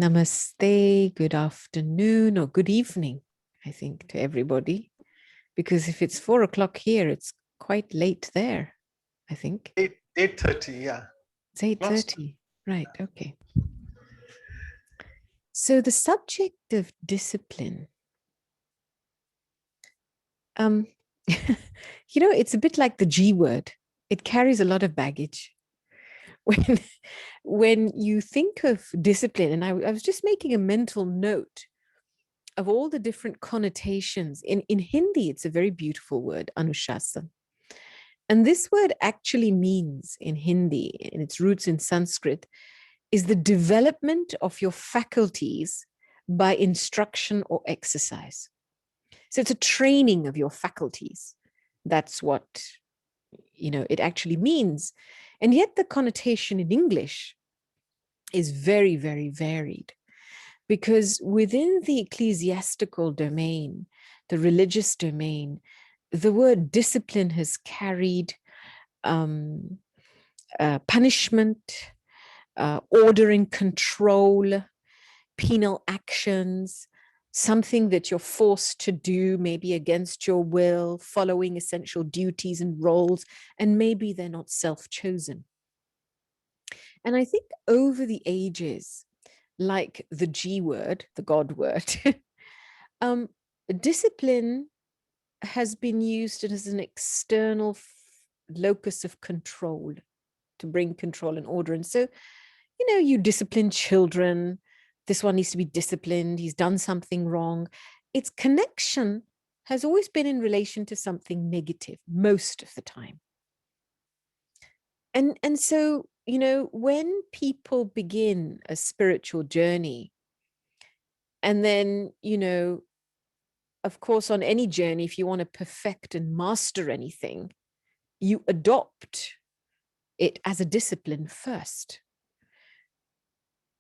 namaste, good afternoon or good evening, I think, to everybody. Because if it's 4 o'clock here, it's quite late there, I think. 8:30, yeah. It's 8:30, right, okay. So the subject of discipline, you know, it's a bit like the G word. It carries a lot of baggage. When you think of discipline, and I was just making a mental note of all the different connotations. In Hindi, it's a very beautiful word, Anushasana. And this word actually means in Hindi, in its roots in Sanskrit, is the development of your faculties by instruction or exercise. So it's a training of your faculties. That's what, you know, it actually means. And yet the connotation in English is very, very varied, because within the ecclesiastical domain, the religious domain, the word discipline has carried punishment, order and control, penal actions, something that you're forced to do, maybe against your will, following essential duties and roles, and maybe they're not self-chosen. And I think over the ages, like the G word, the God word, discipline has been used as an external locus of control to bring control and order. And so, you know, you discipline children. This one needs to be disciplined. He's done something wrong. Its connection has always been in relation to something negative most of the time. And so, you know, when people begin a spiritual journey, And then, you know, of course, on any journey, if you want to perfect and master anything, you adopt it as a discipline first.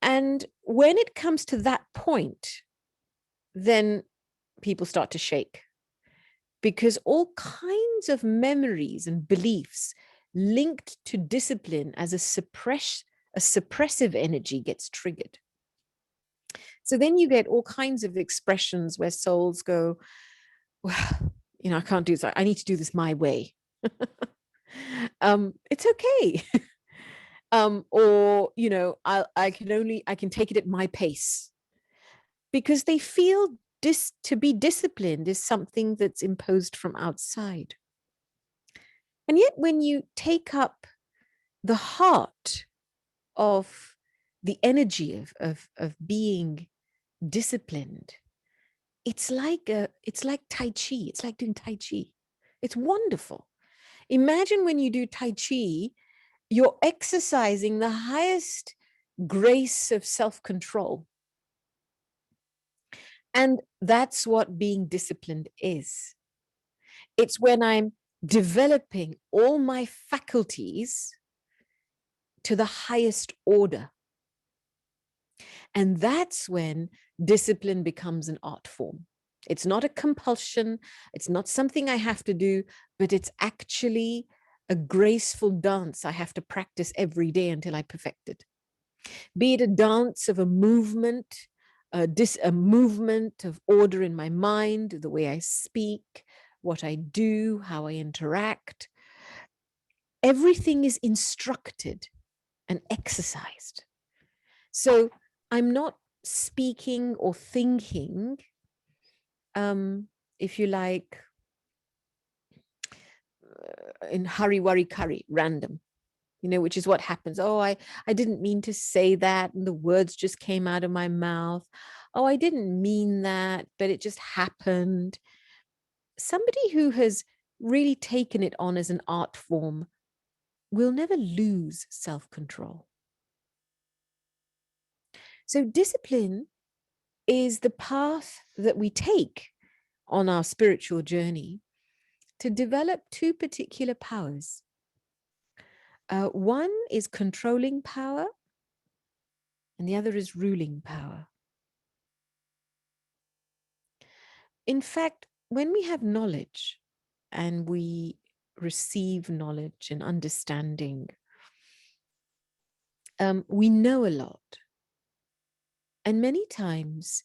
And when it comes to that point, then people start to shake, because all kinds of memories and beliefs linked to discipline as a suppressive energy gets triggered. So then you get all kinds of expressions where souls go, well, you know, I can't do this. I need to do this my way. It's okay. Or, you know, I can take it at my pace, because they feel to be disciplined is something that's imposed from outside. And yet when you take up the heart of the energy of being disciplined, it's like Tai Chi. It's like doing Tai Chi. It's wonderful. Imagine when you do Tai Chi, you're exercising the highest grace of self-control. And that's what being disciplined is. It's when I'm developing all my faculties to the highest order. And that's when discipline becomes an art form. It's not a compulsion. It's not something I have to do, but it's actually a graceful dance I have to practice every day until I perfect it. Be it a dance of a movement, a movement of order in my mind, the way I speak, what I do, how I interact. Everything is instructed and exercised. So I'm not speaking or thinking, if you like, in hurry, worry, curry, random, you know, which is what happens. Oh, I didn't mean to say that, and the words just came out of my mouth. Oh, I didn't mean that, but it just happened. Somebody who has really taken it on as an art form will never lose self-control. So discipline is the path that we take on our spiritual journey to develop two particular powers. One is controlling power, and the other is ruling power. In fact, when we have knowledge and we receive knowledge and understanding, we know a lot. And many times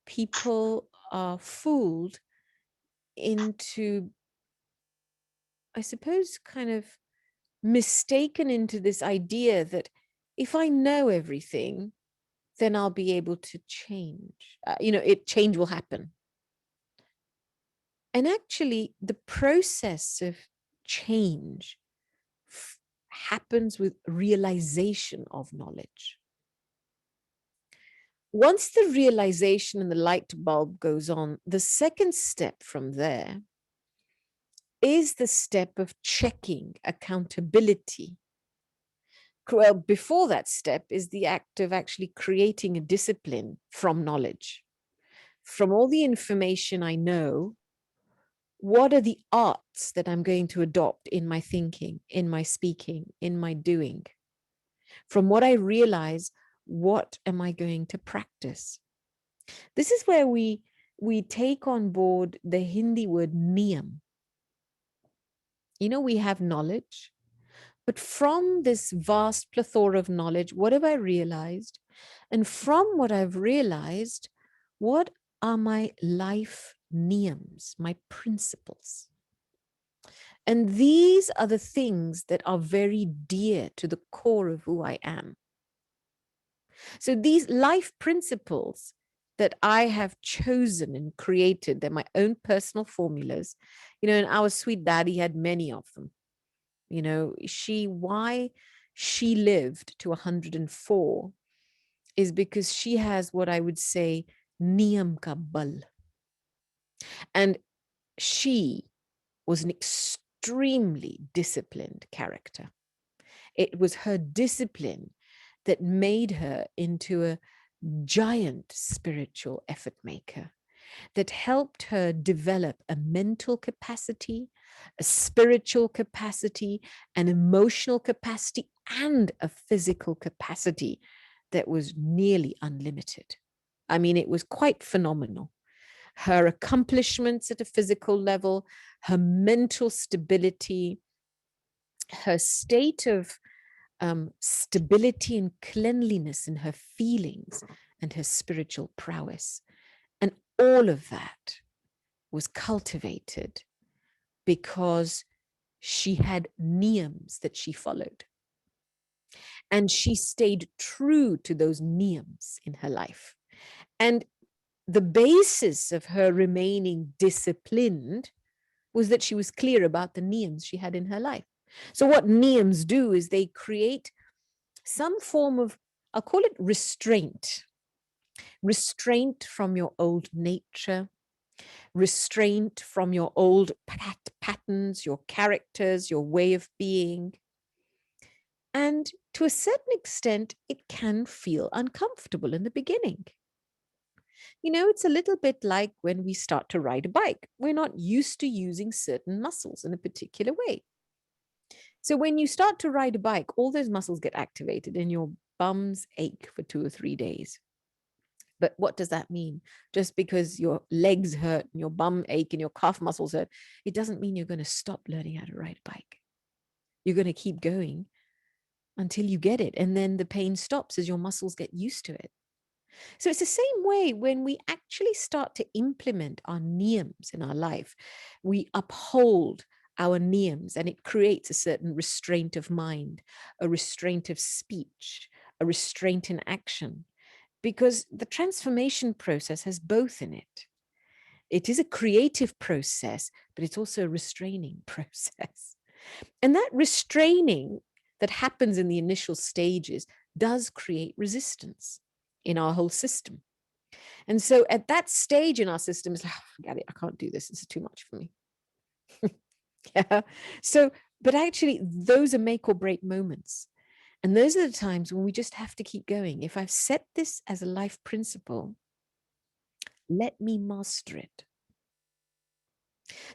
people are fooled into, I suppose, kind of mistaken into this idea that if I know everything, then I'll be able to change. Change will happen. And actually, the process of change happens with realization of knowledge. Once the realization and the light bulb goes on, the second step from there is the step of checking accountability. Well, before that step is the act of actually creating a discipline from knowledge. From all the information I know, what are the arts that I'm going to adopt in my thinking, in my speaking, in my doing? From what I realize, what am I going to practice? This is where we take on board the Hindi word niyam. You know, we have knowledge, but from this vast plethora of knowledge, what have I realized? And from what I've realized, what are my life niyams, my principles? And these are the things that are very dear to the core of who I am. So these life principles that I have chosen and created, they're my own personal formulas. You know, and our sweet daddy had many of them. You know, why she lived to 104 is because she has what I would say niyam ka bal. And she was an extremely disciplined character. It was her discipline that made her into a giant spiritual effort maker that helped her develop a mental capacity, a spiritual capacity, an emotional capacity, and a physical capacity that was nearly unlimited. I mean, it was quite phenomenal. Her accomplishments at a physical level, her mental stability, her state of stability and cleanliness in her feelings, and her spiritual prowess. And all of that was cultivated because she had niyams that she followed. And she stayed true to those niyams in her life. And the basis of her remaining disciplined was that she was clear about the niyams she had in her life. So what niyams do is they create some form of, I'll call it restraint. Restraint from your old nature, restraint from your old patterns, your characters, your way of being. And to a certain extent, it can feel uncomfortable in the beginning. You know, it's a little bit like when we start to ride a bike. We're not used to using certain muscles in a particular way. So when you start to ride a bike, all those muscles get activated and your bums ache for 2 or 3 days. But what does that mean? Just because your legs hurt and your bum ache and your calf muscles hurt, it doesn't mean you're going to stop learning how to ride a bike. You're going to keep going until you get it. And then the pain stops as your muscles get used to it. So it's the same way when we actually start to implement our niyams in our life. We uphold our niyams and it creates a certain restraint of mind, a restraint of speech, a restraint in action. Because the transformation process has both in it. It is a creative process, but it's also a restraining process. And that restraining that happens in the initial stages does create resistance in our whole system. And so at that stage in our system, it's like, oh, forget it, I can't do this. This is too much for me. Yeah. So, but actually, those are make or break moments. And those are the times when we just have to keep going. If I've set this as a life principle, let me master it.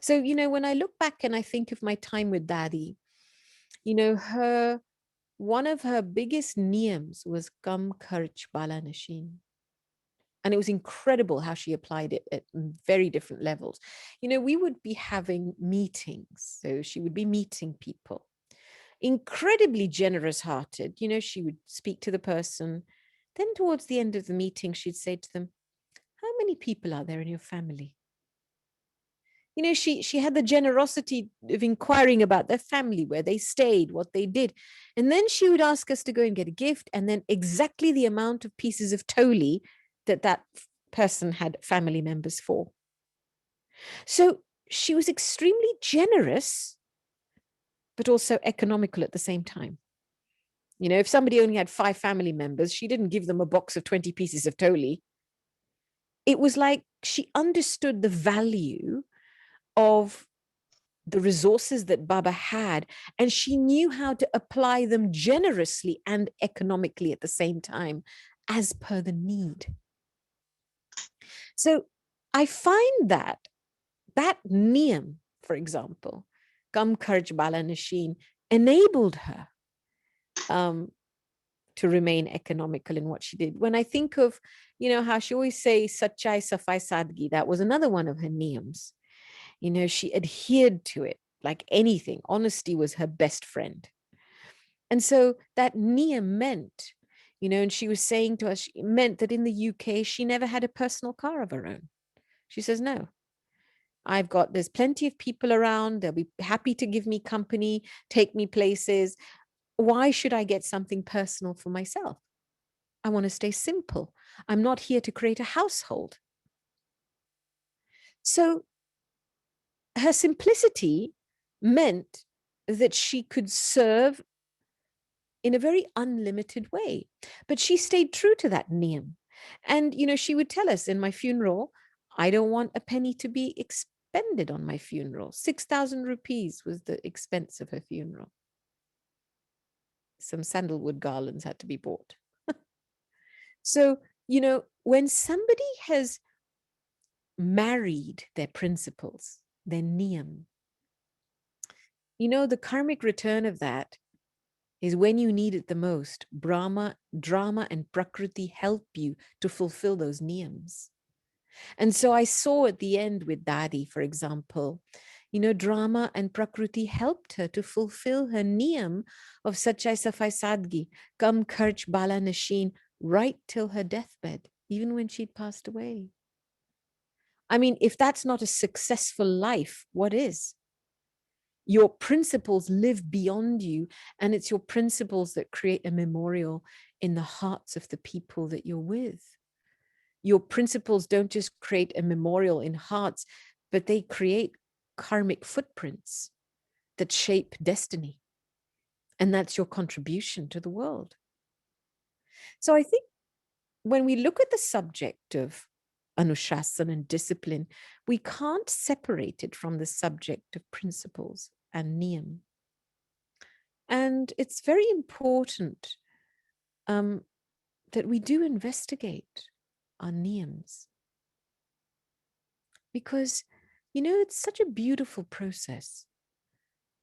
So, you know, when I look back and I think of my time with Dadi, you know, one of her biggest niyams was Kam Kharch Bala Nashin. And it was incredible how she applied it at very different levels. You know, we would be having meetings. So she would be meeting people. Incredibly generous hearted. You know, she would speak to the person. Then towards the end of the meeting, she'd say to them, how many people are there in your family? You know, she had the generosity of inquiring about their family, where they stayed, what they did. And then she would ask us to go and get a gift and then exactly the amount of pieces of toli that person had family members for. So she was extremely generous, but also economical at the same time. You know, if somebody only had 5 family members, she didn't give them a box of 20 pieces of toli. It was like she understood the value of the resources that Baba had, and she knew how to apply them generously and economically at the same time, as per the need. So I find that niyam, for example, Kam Kharch Bala Nashin, enabled her to remain economical in what she did. When I think of, you know, how she always say Sachai Safai Sadgi, that was another one of her niyams. You know, she adhered to it like anything. Honesty was her best friend. And so that niyam meant, you know, and she was saying to us, it meant that in the UK, she never had a personal car of her own. She says, no, there's plenty of people around. They'll be happy to give me company, take me places. Why should I get something personal for myself? I want to stay simple. I'm not here to create a household. So her simplicity meant that she could serve in a very unlimited way, but she stayed true to that niyam. And, you know, she would tell us in my funeral, I don't want a penny to be expended on my funeral. 6,000 rupees was the expense of her funeral. Some sandalwood garlands had to be bought. So you know, when somebody has married their principles, their niyam, you know, the karmic return of that is when you need it the most. Brahma, drama, and Prakriti help you to fulfill those niyams. And so I saw at the end with Dadi, for example, you know, drama and Prakriti helped her to fulfill her niyam of Sachai Safai Sadgi, Kam Kharch Bala Nashin, right till her deathbed, even when she'd passed away. I mean, if that's not a successful life, what is? Your principles live beyond you, and it's your principles that create a memorial in the hearts of the people that you're with. Your principles don't just create a memorial in hearts, but they create karmic footprints that shape destiny. And that's your contribution to the world. So I think when we look at the subject of Anushasana and discipline, we can't separate it from the subject of principles and niyam. And it's very important that we do investigate our niyams. Because, you know, it's such a beautiful process.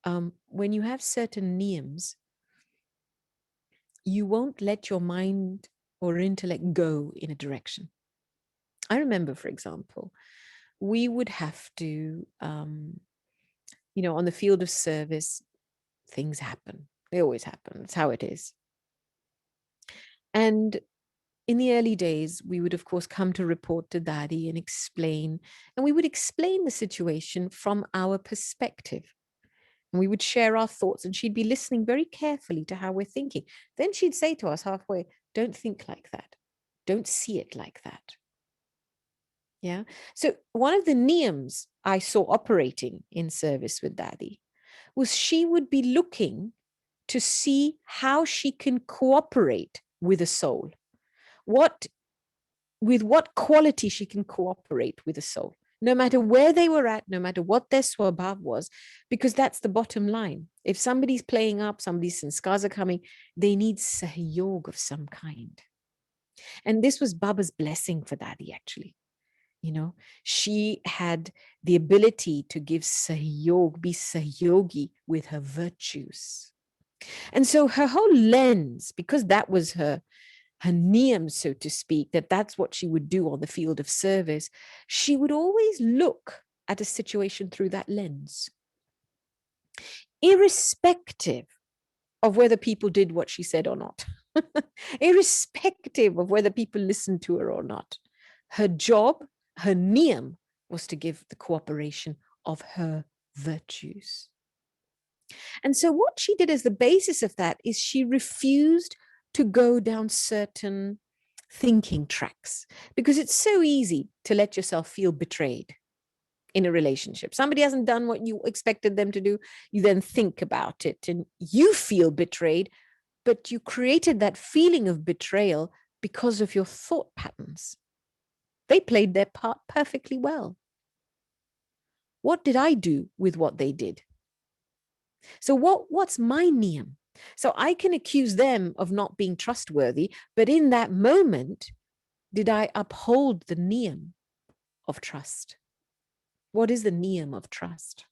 When you have certain niyams, you won't let your mind or intellect go in a direction. I remember, for example, we would have to, you know, on the field of service, things happen. They always happen. That's how it is. And in the early days, we would, of course, come to report to Dadi and explain, and we would explain the situation from our perspective. And we would share our thoughts, and she'd be listening very carefully to how we're thinking. Then she'd say to us halfway, don't think like that. Don't see it like that. Yeah. So one of the niyams I saw operating in service with Dadi was she would be looking to see how she can cooperate with a soul. With what quality she can cooperate with a soul, no matter where they were at, no matter what their swabhav was, because that's the bottom line. If somebody's playing up, somebody's sanskars are coming, they need sahyog of some kind. And this was Baba's blessing for Dadi, actually. You know, she had the ability to give sahyog, be sahyogi with her virtues. And so her whole lens, because that was her niyam, so to speak, that's what she would do on the field of service, she would always look at a situation through that lens, irrespective of whether people did what she said or not, irrespective of whether people listened to her or not. Her job, her niyam, was to give the cooperation of her virtues. And so what she did as the basis of that is she refused to go down certain thinking tracks, because it's so easy to let yourself feel betrayed in a relationship. Somebody hasn't done what you expected them to do. You then think about it and you feel betrayed, but you created that feeling of betrayal because of your thought patterns. They played their part perfectly well. What did I do with what they did? So what's my niyam? So I can accuse them of not being trustworthy, but in that moment, did I uphold the niyam of trust? What is the niyam of trust?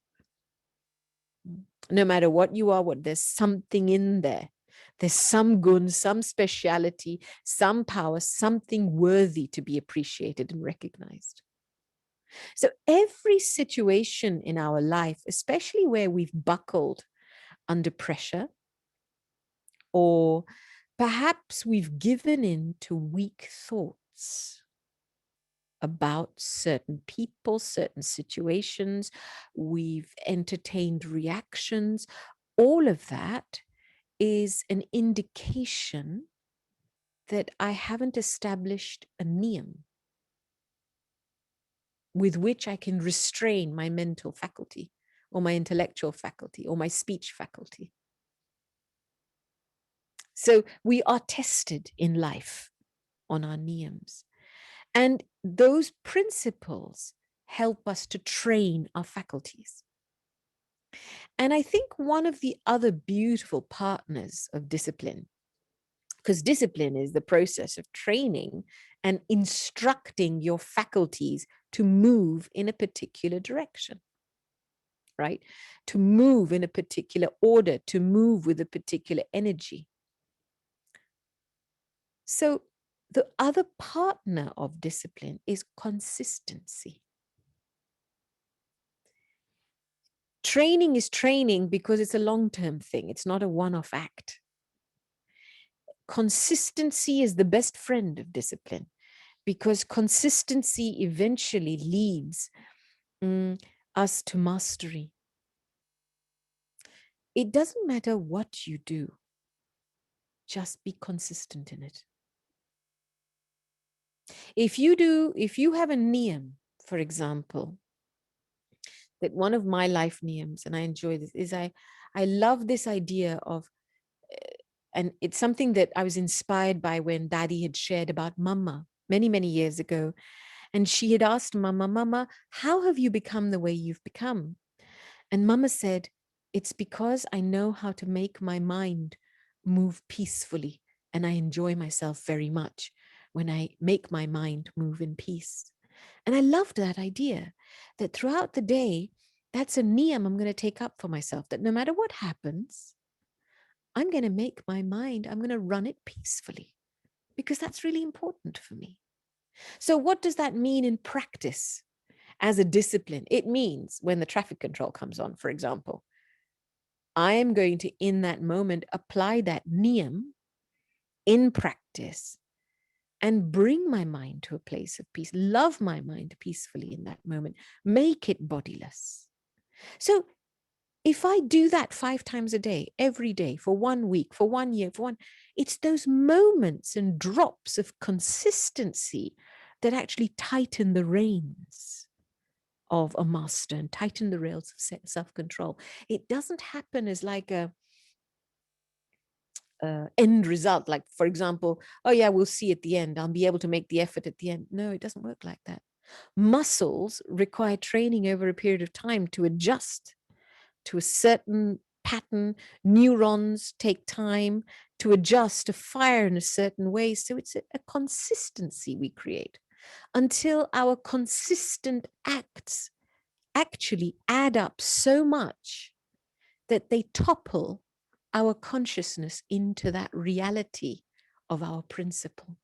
No matter what you are, there's something in there. There's some gun, some speciality, some power, something worthy to be appreciated and recognized. So every situation in our life, especially where we've buckled under pressure, or perhaps we've given in to weak thoughts about certain people, certain situations, we've entertained reactions, all of that is an indication that I haven't established a niyam with which I can restrain my mental faculty or my intellectual faculty or my speech faculty. So we are tested in life on our niyams. And those principles help us to train our faculties. And I think one of the other beautiful partners of discipline, because discipline is the process of training and instructing your faculties to move in a particular direction, right? To move in a particular order, to move with a particular energy. So the other partner of discipline is consistency. Training is training because it's a long-term thing. It's not a one-off act. Consistency is the best friend of discipline, because consistency eventually leads us to mastery. It doesn't matter what you do, just be consistent in it. If you have a niyam, for example, that one of my life niyams, and I enjoy this, is I love this idea of, and it's something that I was inspired by when Daddy had shared about Mama many, many years ago. And she had asked Mama, how have you become the way you've become? And Mama said, it's because I know how to make my mind move peacefully. And I enjoy myself very much when I make my mind move in peace. And I loved that idea, that throughout the day, that's a niyam I'm going to take up for myself, that no matter what happens, I'm going to make my mind, I'm going to run it peacefully, because that's really important for me. So what does that mean in practice as a discipline? It means when the traffic control comes on, for example, I am going to, in that moment, apply that niyam in practice and bring my mind to a place of peace, love my mind peacefully in that moment, make it bodiless. So if I do that 5 times a day, every day, for 1 week, for 1 year, it's those moments and drops of consistency that actually tighten the reins of a master and tighten the rails of self-control. It doesn't happen as like a end result, like, for example, oh yeah, we'll see at the end, I'll be able to make the effort at the end. No, it doesn't work like that. Muscles require training over a period of time to adjust to a certain pattern. Neurons take time to adjust, to fire in a certain way. So it's a consistency we create until our consistent acts actually add up so much that they topple our consciousness into that reality of our principle.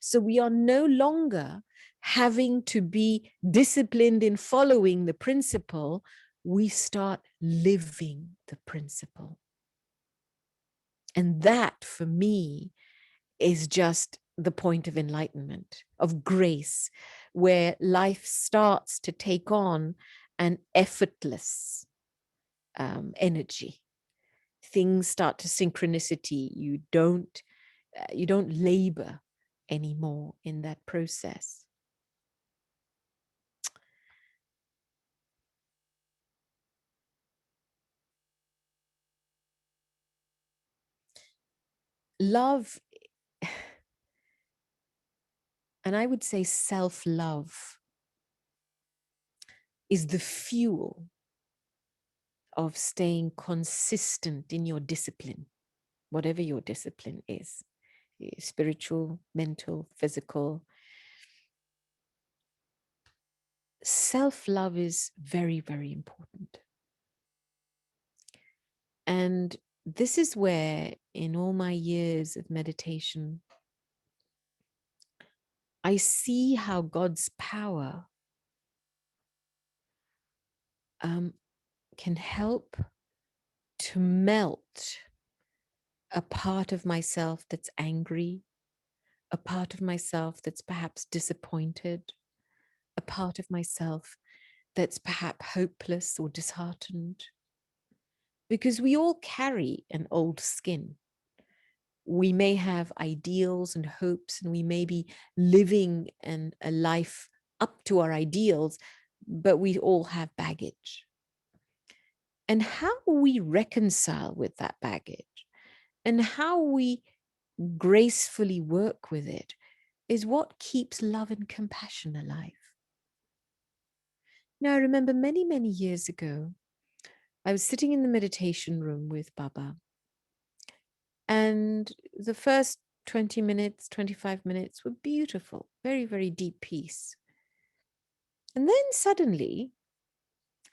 So we are no longer having to be disciplined in following the principle. We start living the principle. And that, for me, is just the point of enlightenment, of grace, where life starts to take on an effortless energy. Things start to synchronicity. You don't labor anymore in that process. Love, and I would say self-love, is the fuel of staying consistent in your discipline, whatever your discipline is, spiritual, mental, physical. Self-love is very, very important. And this is where, in all my years of meditation, I see how God's power can help to melt a part of myself that's angry, a part of myself that's perhaps disappointed, a part of myself that's perhaps hopeless or disheartened. Because we all carry an old skin. We may have ideals and hopes, and we may be living a life up to our ideals, but we all have baggage. And how we reconcile with that baggage and how we gracefully work with it is what keeps love and compassion alive. Now, I remember many, many years ago, I was sitting in the meditation room with Baba. And the first 20 minutes, 25 minutes were beautiful, very, very deep peace. And then suddenly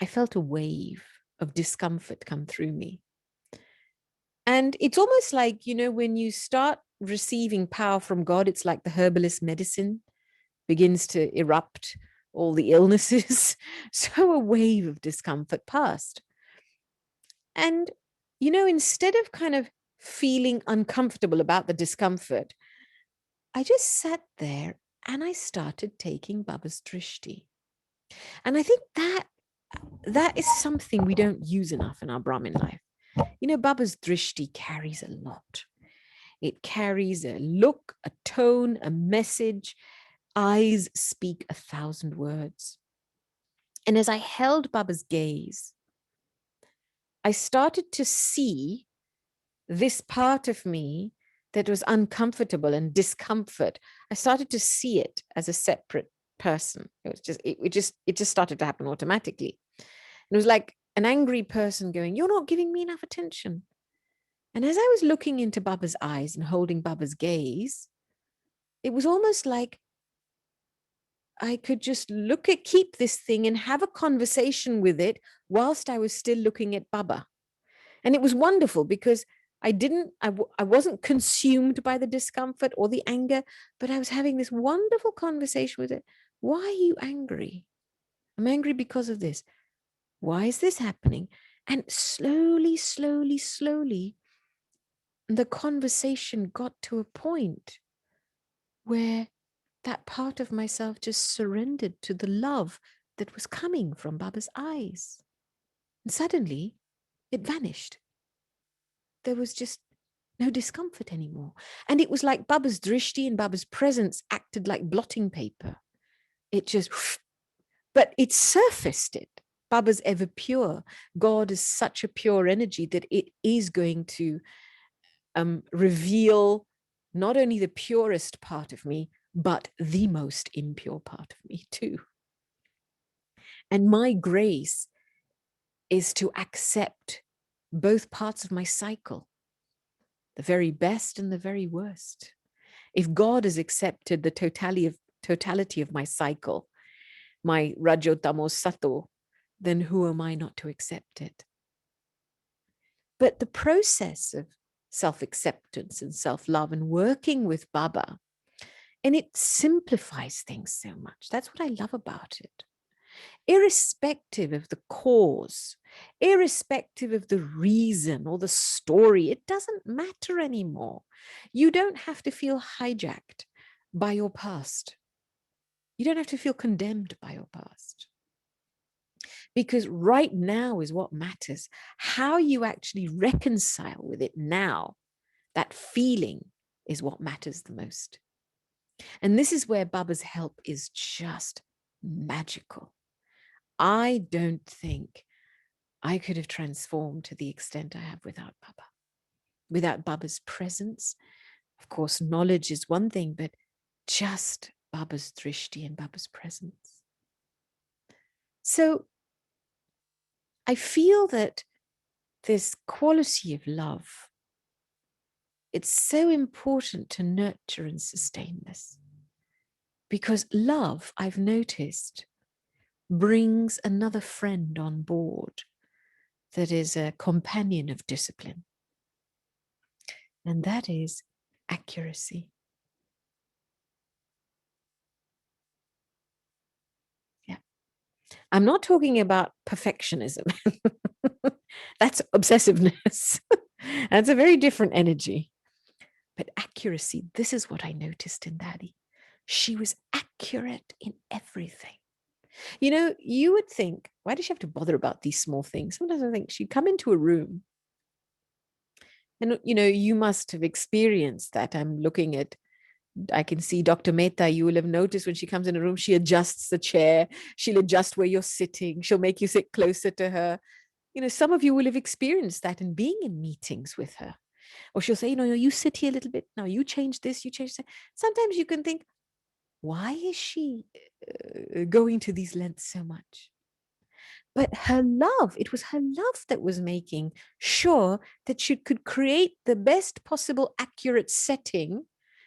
I felt a wave of discomfort come through me. And it's almost like, you know, when you start receiving power from God, it's like the herbalist medicine begins to erupt all the illnesses. So a wave of discomfort passed. And, you know, instead of kind of feeling uncomfortable about the discomfort, I just sat there and I started taking Baba's Drishti. And I think that is something we don't use enough in our Brahmin life. You know, Baba's Drishti carries a lot. It carries a look, a tone, a message. Eyes speak 1,000 words. And as I held Baba's gaze, I started to see this part of me that was uncomfortable and discomfort. I started to see it as a separate person. It just started to happen automatically. It was like an angry person going, "You're not giving me enough attention." And as I was looking into Baba's eyes and holding Baba's gaze, it was almost like I could just keep this thing and have a conversation with it whilst I was still looking at Baba. And it was wonderful because I wasn't consumed by the discomfort or the anger, but I was having this wonderful conversation with it. Why are you angry? I'm angry because of this. Why is this happening? And slowly, slowly, slowly, the conversation got to a point where that part of myself just surrendered to the love that was coming from Baba's eyes. And suddenly it vanished. There was just no discomfort anymore. And it was like Baba's Drishti and Baba's presence acted like blotting paper. It just, but it surfaced it. Baba's ever pure. God is such a pure energy that it is going to reveal not only the purest part of me, but the most impure part of me too. And my grace is to accept both parts of my cycle, the very best and the very worst. If God has accepted the totality of my cycle, my Rajo Tamo Sato, then who am I not to accept it? But the process of self-acceptance and self-love and working with Baba, and it simplifies things so much. That's what I love about it. Irrespective of the cause, irrespective of the reason or the story, it doesn't matter anymore. You don't have to feel hijacked by your past. You don't have to feel condemned by your past. Because right now is what matters. How you actually reconcile with it now, that feeling is what matters the most. And this is where Baba's help is just magical. I don't think I could have transformed to the extent I have without Baba. Without Baba's presence, of course, knowledge is one thing, but just Baba's Drishti and Baba's presence. So I feel that this quality of love, it's so important to nurture and sustain this. Because love, I've noticed, brings another friend on board that is a companion of discipline. And that is accuracy. Yeah. I'm not talking about perfectionism. That's obsessiveness. That's a very different energy. But accuracy, this is what I noticed in Daddy. She was accurate in everything. You know, you would think, why does she have to bother about these small things? Sometimes I think she'd come into a room and, you know, you must have experienced that. I can see Dr. Mehta, you will have noticed when she comes in a room, she adjusts the chair, she'll adjust where you're sitting, she'll make you sit closer to her. You know, some of you will have experienced that in being in meetings with her. Or she'll say, you know, you sit here a little bit, now you change this, you change that. Sometimes you can think, why is she going to these lengths so much? But her love, it was her love that was making sure that she could create the best possible accurate setting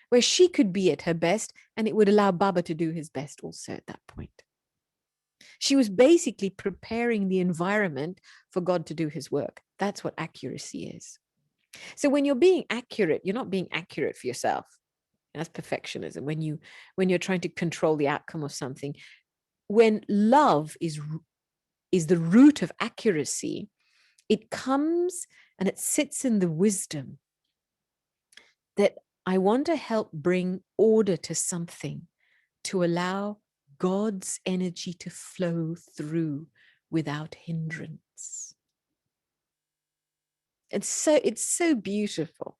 where she could be at her best and it would allow Baba to do his best also at that point. She was basically preparing the environment for God to do his work. That's what accuracy is. So when you're being accurate, you're not being accurate for yourself. That's perfectionism. When you're trying to control the outcome of something, when love is the root of accuracy, it comes and it sits in the wisdom that I want to help bring order to something to allow God's energy to flow through without hindrance. It's so beautiful.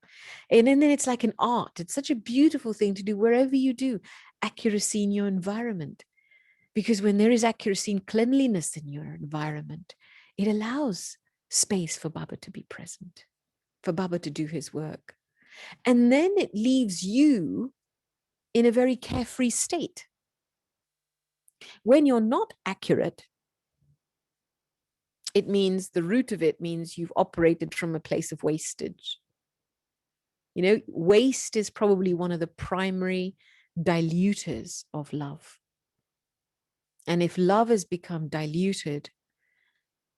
And then it's like an art. It's such a beautiful thing to do wherever you do accuracy in your environment. Because when there is accuracy and cleanliness in your environment, it allows space for Baba to be present, for Baba to do his work. And then it leaves you in a very carefree state. When you're not accurate, it means the root of it means you've operated from a place of wastage. You know, waste is probably one of the primary diluters of love. And if love has become diluted,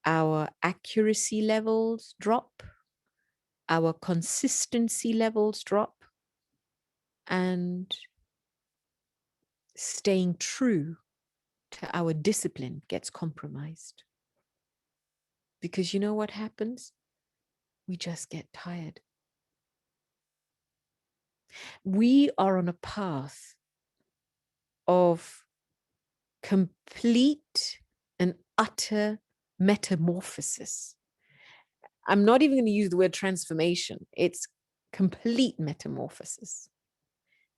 our accuracy levels drop, our consistency levels drop, and staying true to our discipline gets compromised. Because you know what happens? We just get tired. We are on a path of complete and utter metamorphosis. I'm not even going to use the word transformation. It's complete metamorphosis,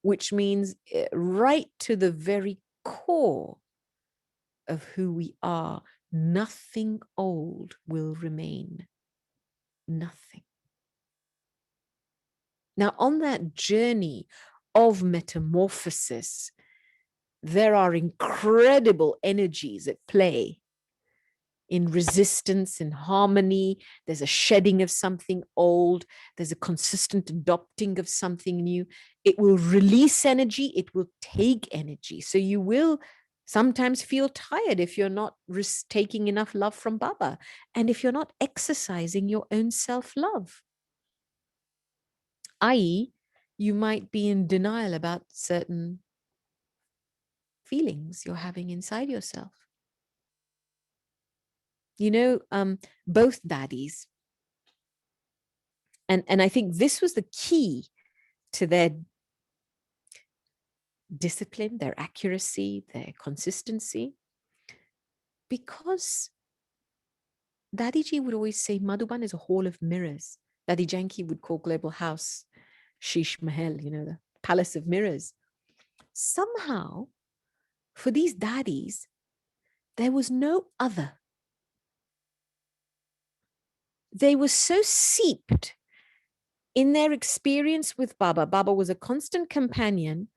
which means right to the very core of who we are, nothing old will remain. Nothing. Now, on that journey of metamorphosis, there are incredible energies at play in resistance, in harmony. There's a shedding of something old. There's a consistent adopting of something new. It will release energy. It will take energy. So you will sometimes feel tired if you're not taking enough love from Baba, and if you're not exercising your own self-love. i.e., you might be in denial about certain feelings you're having inside yourself. You know, both daddies, and I think this was the key to their discipline, their accuracy, their consistency, because Dadiji would always say Madhuban is a hall of mirrors. Daddy Janki would call Global House Sheesh Mahal, you know, the palace of mirrors. Somehow, for these daddies, there was no other. They were so seeped in their experience with Baba. Baba was a constant companion,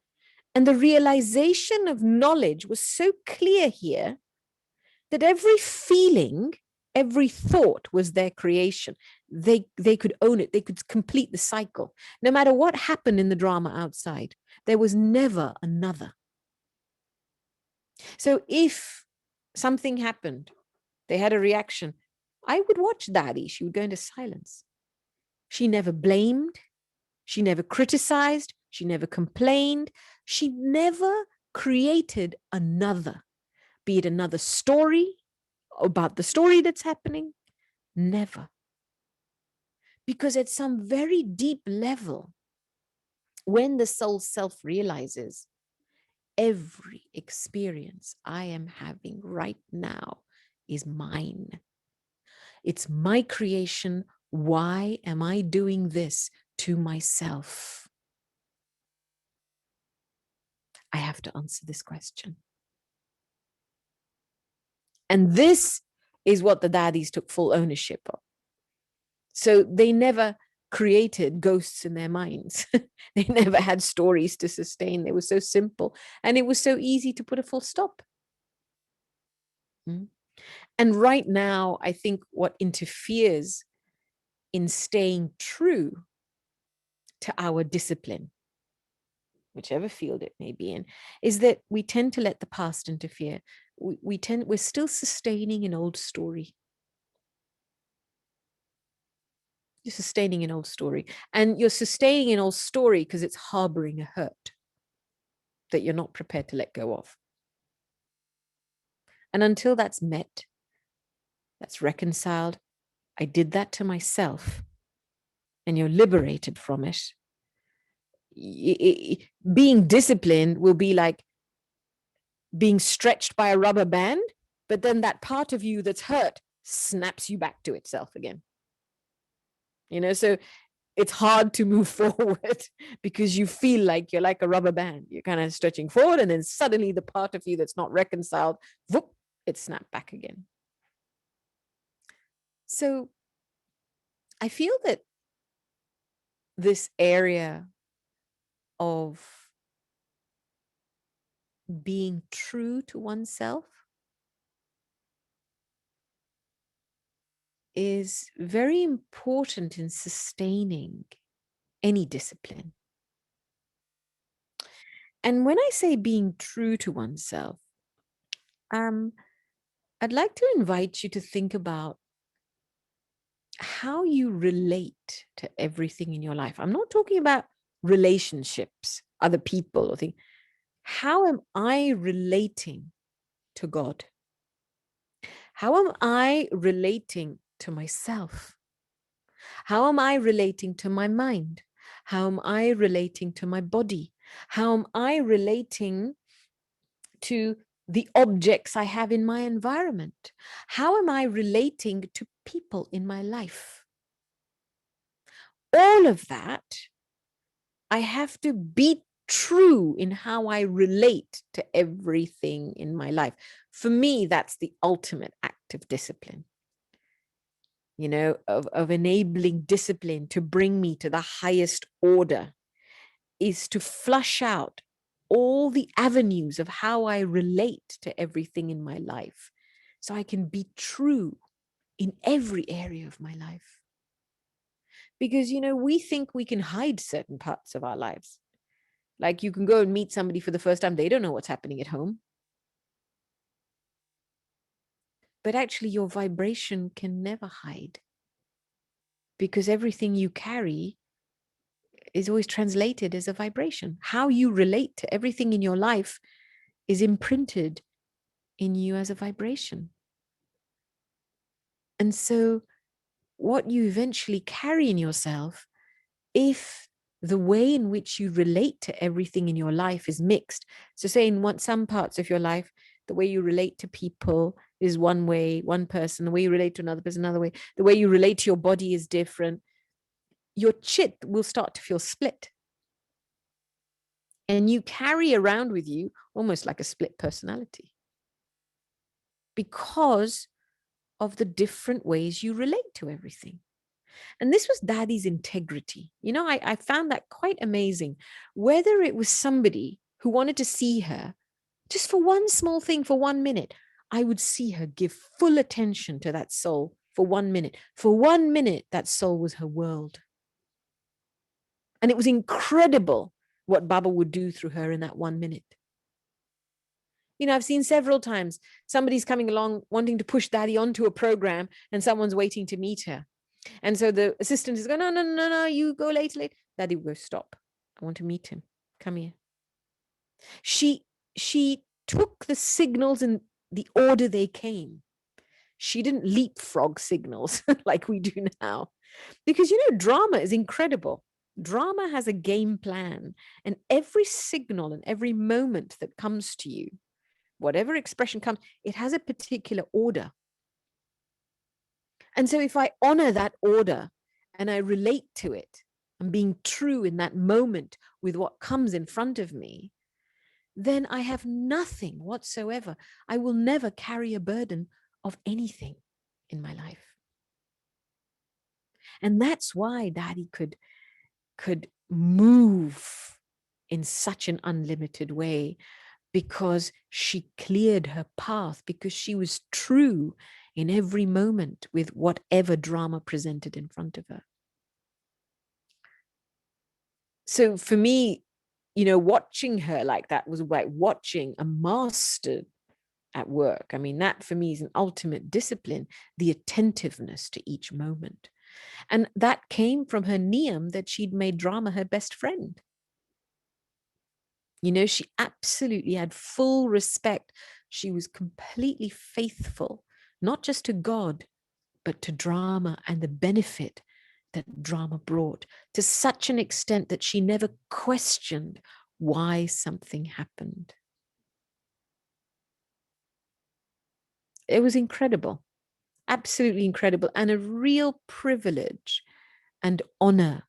and the realization of knowledge was so clear here that every feeling, every thought was their creation. They could own it. They could complete the cycle. No matter what happened in the drama outside, there was never another. So if something happened, they had a reaction, I would watch Daddy. She would go into silence. She never blamed. She never criticized. She never complained. She never created another, be it another story about the story that's happening. Never. Because at some very deep level, when the soul self-realizes, every experience I am having right now is mine. It's my creation. Why am I doing this to myself? I have to answer this question. And this is what the daddies took full ownership of. So they never created ghosts in their minds. They never had stories to sustain. They were so simple. And it was so easy to put a full stop. And right now, I think what interferes in staying true to our discipline whichever field it may be in, is that we tend to let the past interfere. We're still sustaining an old story. You're sustaining an old story, and you're sustaining an old story because it's harboring a hurt that you're not prepared to let go of. And until that's met, that's reconciled, I did that to myself, and you're liberated from it. Being disciplined will be like being stretched by a rubber band, but then that part of you that's hurt snaps you back to itself again. So it's hard to move forward because you feel like you're like a rubber band. You're kind of stretching forward, and then suddenly the part of you that's not reconciled, whoop, it snapped back again. So I feel that this area of being true to oneself is very important in sustaining any discipline. And when I say being true to oneself, I'd like to invite you to think about how you relate to everything in your life. I'm not talking about relationships, other people, or things. How am I relating to God? How am I relating to myself? How am I relating to my mind? How am I relating to my body? How am I relating to the objects I have in my environment? How am I relating to people in my life? All of that, I have to be true in how I relate to everything in my life. For me, that's the ultimate act of discipline. Of enabling discipline to bring me to the highest order, is to flush out all the avenues of how I relate to everything in my life, so I can be true in every area of my life. Because, we think we can hide certain parts of our lives. Like, you can go and meet somebody for the first time, they don't know what's happening at home. But actually, your vibration can never hide, because everything you carry is always translated as a vibration. How you relate to everything in your life is imprinted in you as a vibration. And so what you eventually carry in yourself, if the way in which you relate to everything in your life is mixed, so say in some parts of your life, the way you relate to people is one way, one person, the way you relate to another person, another way, the way you relate to your body is different, your chit will start to feel split. And you carry around with you almost like a split personality, because of the different ways you relate to everything. And this was Daddy's integrity. I found that quite amazing. Whether it was somebody who wanted to see her just for one small thing for 1 minute, I would see her give full attention to that soul for 1 minute. For 1 minute, that soul was her world. And it was incredible what Baba would do through her in that 1 minute. I've seen several times somebody's coming along wanting to push Daddy onto a program, and someone's waiting to meet her. And so the assistant is going, no, you go later. Daddy will go, stop. I want to meet him. Come here. She took the signals in the order they came. She didn't leapfrog signals like we do now. Because, drama is incredible. Drama has a game plan, and every signal and every moment that comes to you, whatever expression comes, it has a particular order. And so if I honor that order and I relate to it, and being true in that moment with what comes in front of me, then I have nothing whatsoever. I will never carry a burden of anything in my life. And that's why Daddy could move in such an unlimited way, because she cleared her path, because she was true in every moment with whatever drama presented in front of her. So for me, you know, watching her like that was like watching a master at work. I mean, that for me is an ultimate discipline, the attentiveness to each moment. And that came from her niyam that she'd made drama her best friend. You know, she absolutely had full respect. She was completely faithful, not just to God, but to drama and the benefit that drama brought, to such an extent that she never questioned why something happened. It was incredible, absolutely incredible, and a real privilege and honor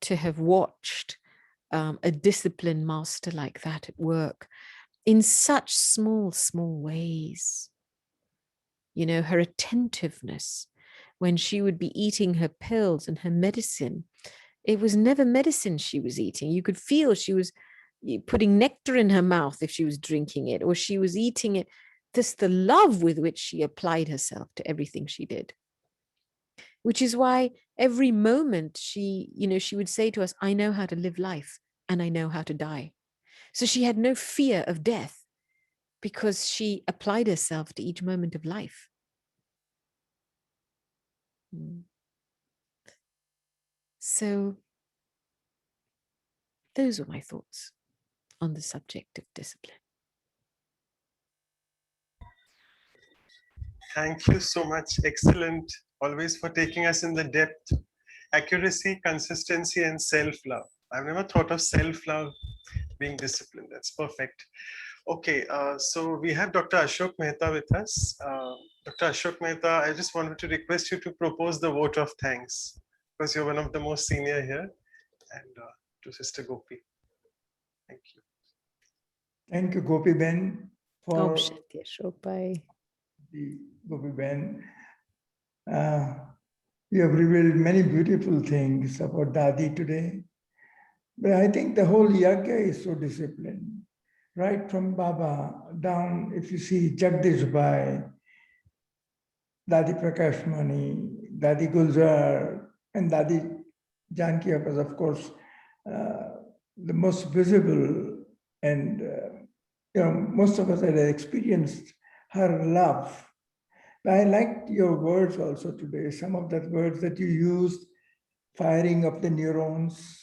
to have watched a disciplined master like that at work in such small, small ways. You know, her attentiveness when she would be eating her pills and her medicine. It was never medicine she was eating. You could feel she was putting nectar in her mouth if she was drinking it, or she was eating it. Just the love with which she applied herself to everything she did. Which is why every moment she would say to us, I know how to live life and I know how to die. So she had no fear of death because she applied herself to each moment of life. So those were my thoughts on the subject of discipline. Thank you so much. Excellent. Always for taking us in the depth, accuracy, consistency, and self-love. I've never thought of self-love being disciplined. That's perfect. Okay, so we have Dr. Ashok Mehta with us. Dr. Ashok Mehta, I just wanted to request you to propose the vote of thanks because you're one of the most senior here, and to Sister Gopi. Thank you. Thank you, Gopi Ben, for Shanti Ashok Bhai. the Gopi Ben. You have revealed many beautiful things about Dadi today. But I think the whole Yagya is so disciplined. Right from Baba down, if you see Jagdish Bhai, Dadi Prakash Mani, Dadi Gulzar, and Dadi Janki was, of course, the most visible, and most of us had experienced her love. But I liked your words also today, some of that words that you used, firing of the neurons.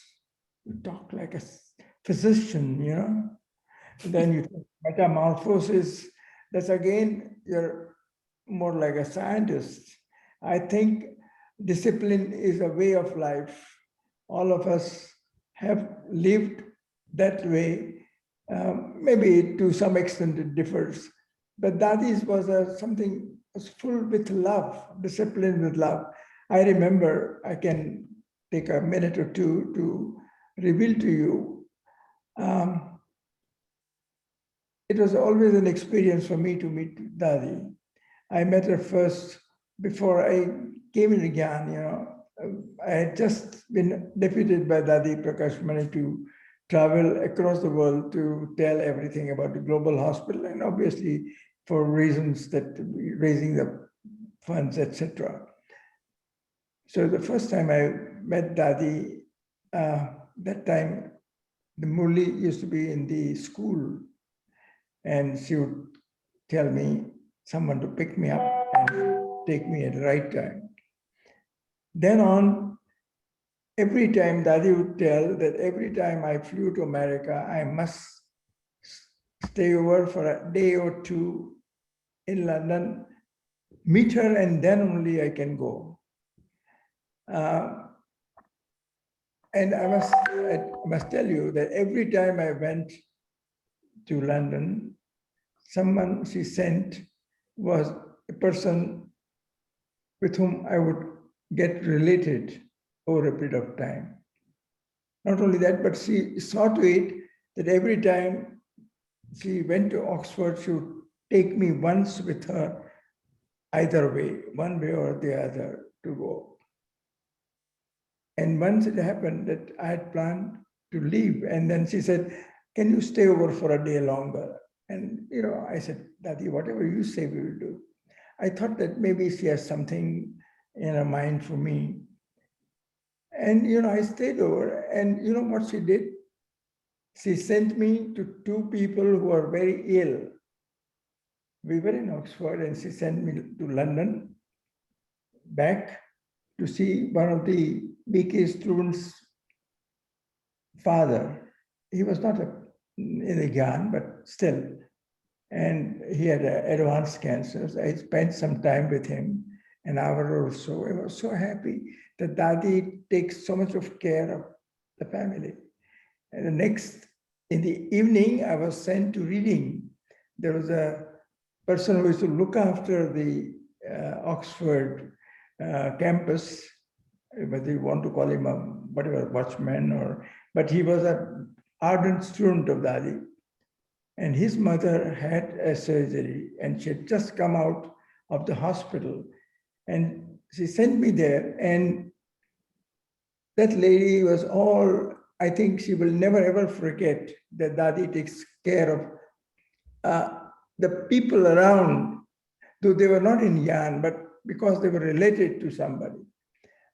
You talk like a physician, you know. Then you talk metamorphosis. That's again, you're more like a scientist. I think discipline is a way of life. All of us have lived that way. Maybe to some extent it differs, but Dadi's was something was full with love, discipline with love. I remember, I can take a minute or two to reveal to you. It was always an experience for me to meet Dadi. I met her first before I came into Gyan, you know. I had just been deputed by Dadi Prakash Mani to travel across the world to tell everything about the global hospital, and obviously for reasons that raising the funds, etc. So the first time I met Dadi, that time the Murli used to be in the school, and she would tell me someone to pick me up and take me at the right time. Then on, every time Dadi would tell that every time I flew to America, I must stay over for a day or two in London, meet her, and then only I can go. And I must tell you that every time I went to London, someone she sent was a person with whom I would get related over a period of time. Not only that, but she saw to it that every time she went to Oxford, she would take me once with her, either way, one way or the other, to go. And once it happened that I had planned to leave, and then she said, can you stay over for a day longer? And I said, Dadi, whatever you say, we will do. I thought that maybe she has something in her mind for me. And I stayed over, and you know what she did? She sent me to two people who were very ill. We were in Oxford and she sent me to London back to see one of the BK students' father. He was not in the Gyan, but still. And he had advanced cancer. So I spent some time with him, an hour or so. I was so happy that Dadi takes so much of care of the family. And the next, in the evening, I was sent to reading. There was a person who used to look after the Oxford campus, whether you want to call him a whatever watchman but he was an ardent student of Dadi. And his mother had a surgery and she had just come out of the hospital. And she sent me there. And that lady was all, I think she will never ever forget that Dadi takes care of the people around, though they were not in Yan, but because they were related to somebody.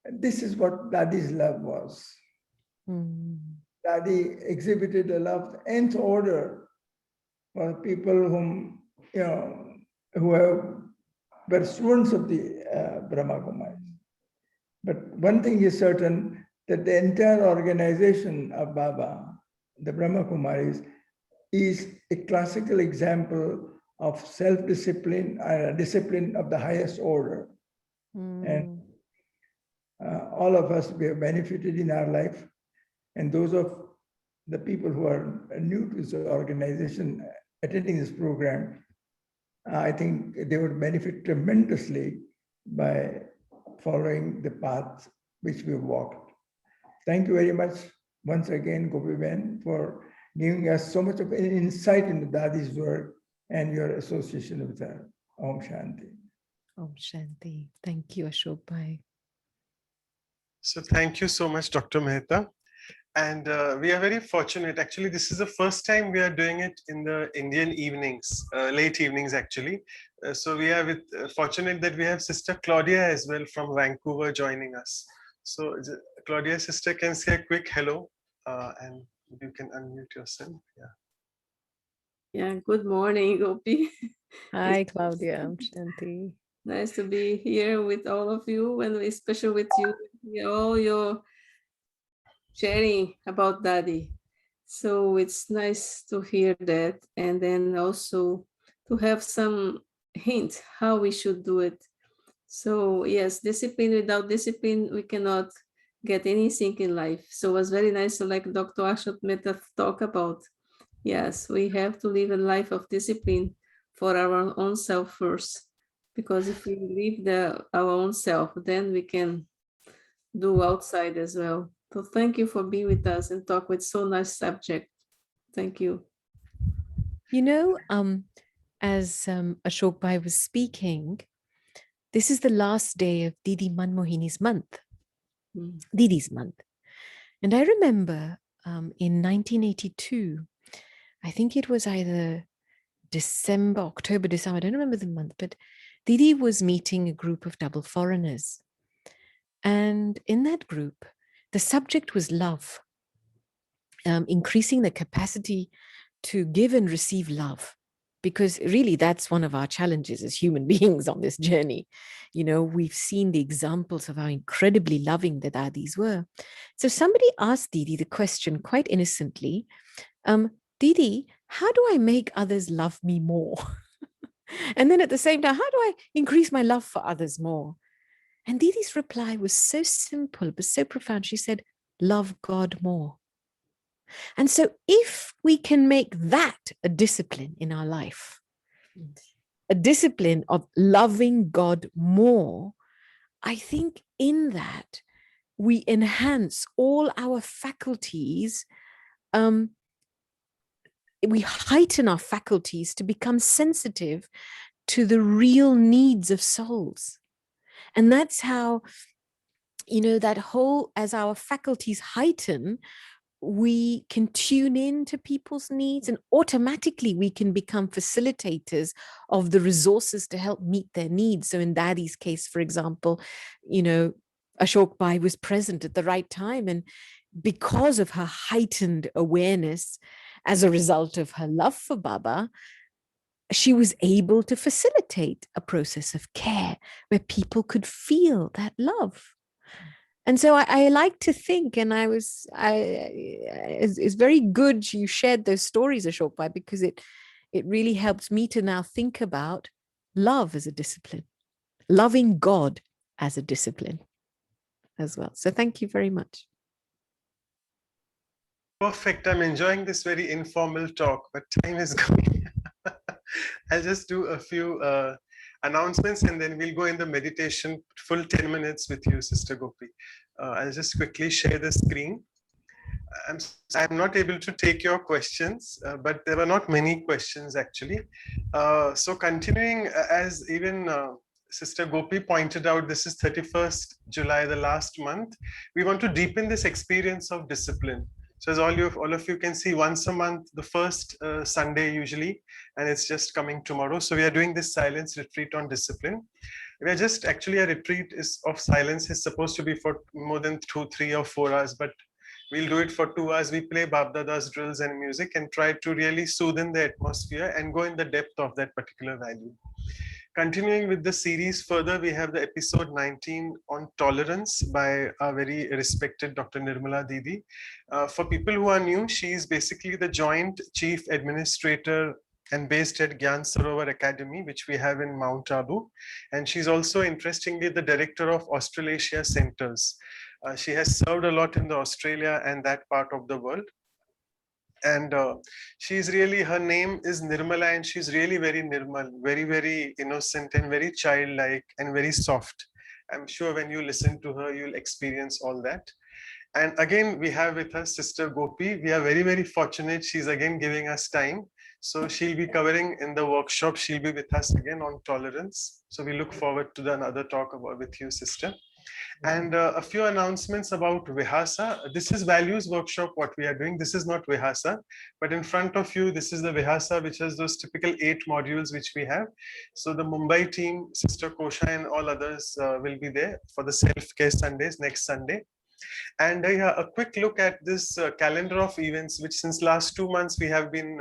And this is what Dadi's love was. Dadi exhibited a love of the nth order for people whom, who were students of the Brahma Kumaris. But one thing is certain, that the entire organization of Baba, the Brahma Kumaris, is a classical example of self-discipline, discipline of the highest order. And all of us, we have benefited in our life. And those of the people who are new to this organization, attending this program, I think they would benefit tremendously by following the path which we walked. Thank you very much once again, Gopi-Ben, for giving us so much of an insight into Dadi's work and your association with her. Om Shanti. Om Shanti. Thank you, Ashok Bhai. So thank you so much, Dr. Mehta. And we are very fortunate. Actually, this is the first time we are doing it in the Indian evenings, late evenings actually. So we are fortunate that we have Sister Claudia as well from Vancouver joining us. So Claudia, sister, can say a quick hello and you can unmute yourself. Yeah, good morning, Gopi. Hi, Claudia. Om Shanti. Nice to be here with all of you, and especially with you, all your sharing about Dadi. So it's nice to hear that, and then also to have some hint how we should do it. So yes, discipline, without discipline, we cannot get anything in life. So it was very nice to like Dr. Ashok Mehta talk about. Yes, we have to live a life of discipline for our own self first. Because if we live our own self, then we can do outside as well. So thank you for being with us and talk with so nice subject. Thank you. You know, as Ashok Bhai was speaking, this is the last day of Didi Manmohini's month, Didi's month. And I remember in 1982, I think it was either December, October, December, I don't remember the month, but Didi was meeting a group of double foreigners. And in that group, the subject was love, increasing the capacity to give and receive love. Because really, that's one of our challenges as human beings on this journey. You know, we've seen the examples of how incredibly loving the Dadis were. So somebody asked Didi the question quite innocently, Didi, how do I make others love me more? And then at the same time, how do I increase my love for others more? And Didi's reply was so simple, but so profound. She said, love God more. And so if we can make that a discipline in our life, a discipline of loving God more, I think in that we enhance all our faculties. We heighten our faculties to become sensitive to the real needs of souls. And that's how, you know, that whole, as our faculties heighten, we can tune in to people's needs and automatically we can become facilitators of the resources to help meet their needs. So in Dadi's case, for example, you know, Ashok Bhai was present at the right time and because of her heightened awareness as a result of her love for Baba, she was able to facilitate a process of care where people could feel that love. And so I like to think, and it's very good you shared those stories, Ashok Bhai, because it really helps me to now think about love as a discipline, loving God as a discipline as well. So thank you very much. Perfect. I'm enjoying this very informal talk, but time is going. I'll just do a few announcements and then we'll go in the meditation full 10 minutes with you, Sister Gopi. I'll just quickly share the screen. I'm not able to take your questions, but there were not many questions actually. So continuing, as even Sister Gopi pointed out, this is 31st July, the last month. We want to deepen this experience of discipline. So as all of you can see, once a month, the first Sunday usually, and it's just coming tomorrow. So we are doing this silence retreat on discipline. We are just actually, a retreat of silence is supposed to be for more than 2, 3 or 4 hours, but we'll do it for 2 hours. We play Bab Dada's drills and music and try to really soothe in the atmosphere and go in the depth of that particular value. Continuing with the series further, we have the episode 19 on tolerance by our very respected Dr. Nirmala Didi. For people who are new, she is basically the Joint Chief Administrator and based at Gyan Sarovar Academy, which we have in Mount Abu. And she's also, interestingly, the Director of Australasia Centers. She has served a lot in the Australia and that part of the world. And she's really, her name is Nirmala, and she's really very Nirmal, very, very innocent and very childlike and very soft. I'm sure when you listen to her, you'll experience all that. And again, we have with us Sister Gopi. We are very, very fortunate. She's again giving us time. So she'll be covering in the workshop. She'll be with us again on tolerance. So we look forward to another talk about with you, Sister. And a few announcements about Vihasa. This is values workshop, what we are doing. This is not Vihasa, but in front of you, this is the Vihasa, which has those typical 8 modules which we have. So the Mumbai team, Sister Kosha and all others will be there for the self-care Sundays next Sunday. And a quick look at this calendar of events, which since last 2 months we have been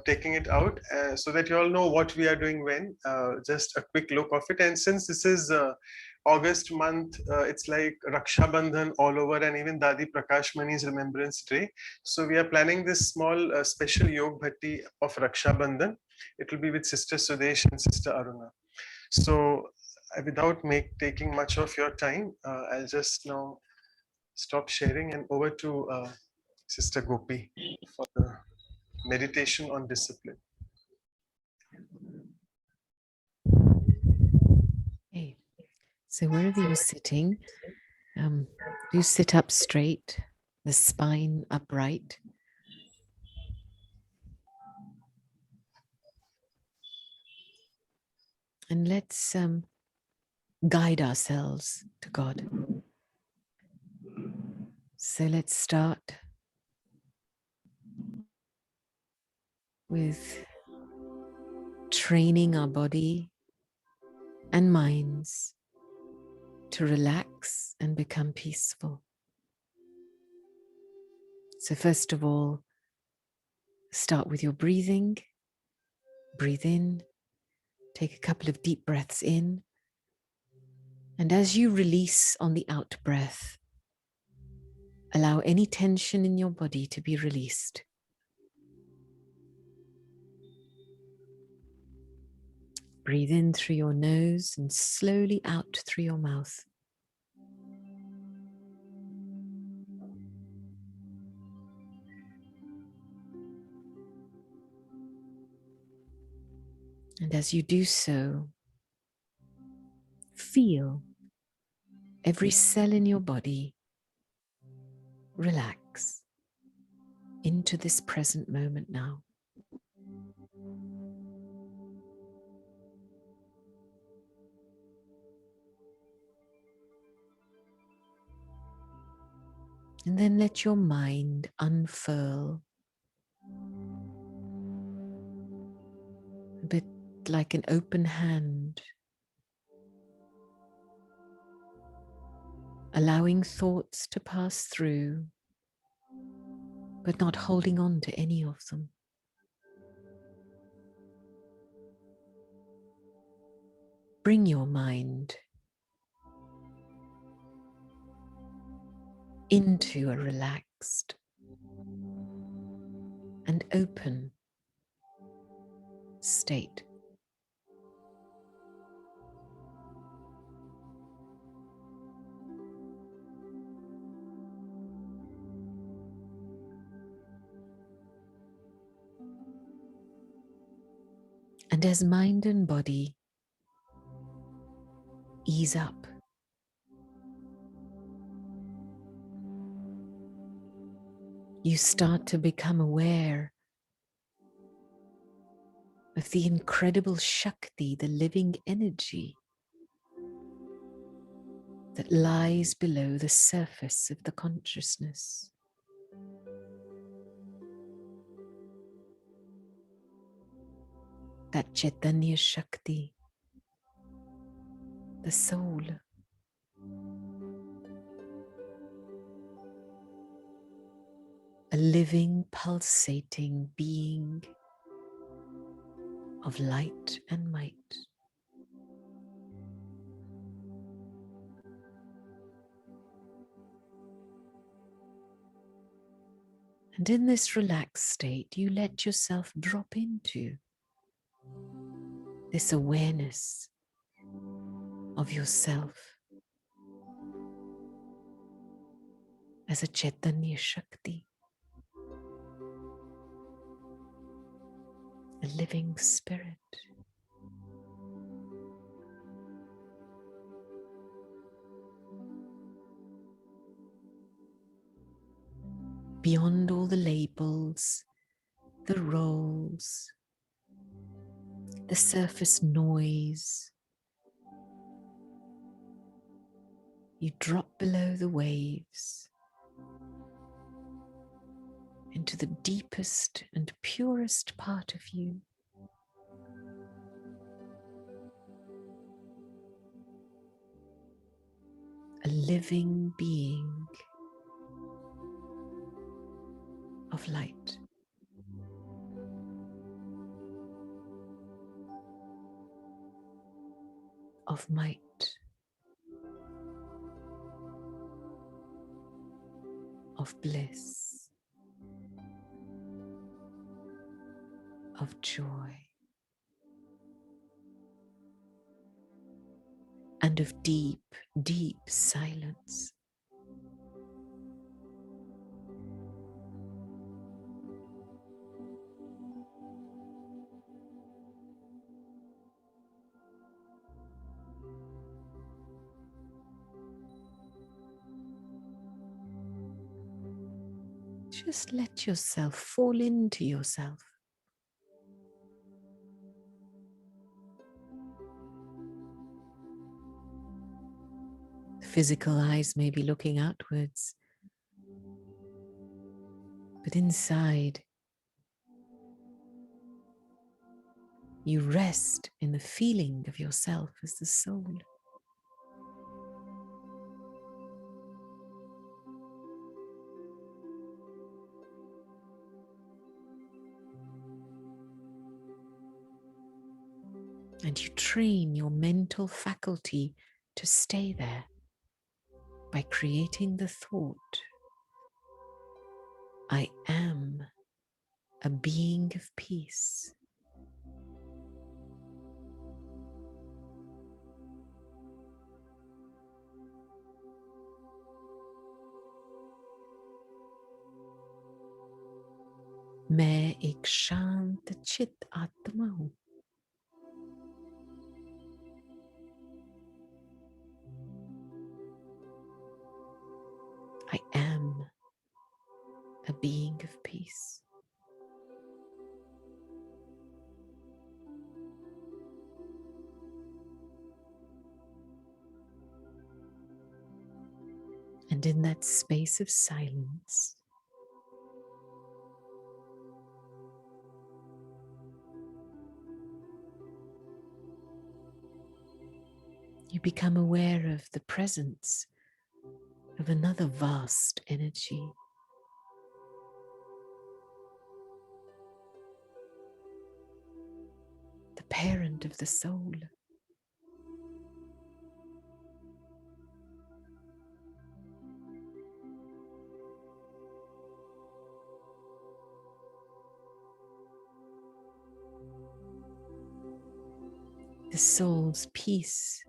taking it out so that you all know what we are doing when. Just a quick look of it. And since this is August month, it's like Raksha Bandhan all over, and even Dadi Prakash Mani's Remembrance Day. So we are planning this small special Yog Bhatti of Raksha Bandhan. It will be with Sister Sudesh and Sister Aruna. So without taking much of your time, I'll just now stop sharing and over to Sister Gopi for the meditation on discipline. Okay. So wherever you're sitting, you sit up straight, the spine upright. And let's guide ourselves to God. So let's start with training our body and minds to relax and become peaceful. So first of all, start with your breathing. Breathe in, take a couple of deep breaths in, and as you release on the out breath, allow any tension in your body to be released. Breathe in through your nose and slowly out through your mouth. And as you do so, feel every cell in your body relax into this present moment now. And then let your mind unfurl, a bit like an open hand, allowing thoughts to pass through, but not holding on to any of them. Bring your mind into a relaxed and open state. And as mind and body ease up, you start to become aware of the incredible Shakti, the living energy that lies below the surface of the consciousness. That Chaitanya Shakti, the soul. A living, pulsating being of light and might. And in this relaxed state, you let yourself drop into this awareness of yourself as a Chaitanya Shakti, a living spirit. Beyond all the labels, the roles, the surface noise, you drop below the waves into the deepest and purest part of you. A living being of light. Of might. Of bliss. Of joy. And of deep, deep silence. Just let yourself fall into yourself. The physical eyes may be looking outwards, but inside, you rest in the feeling of yourself as the soul. And you train your mental faculty to stay there by creating the thought, I am a being of peace. मैं एक शांत चित्त आत्मा हूँ. I am a being of peace. And in that space of silence, you become aware of the presence of another vast energy. The parent of the soul. The soul's peace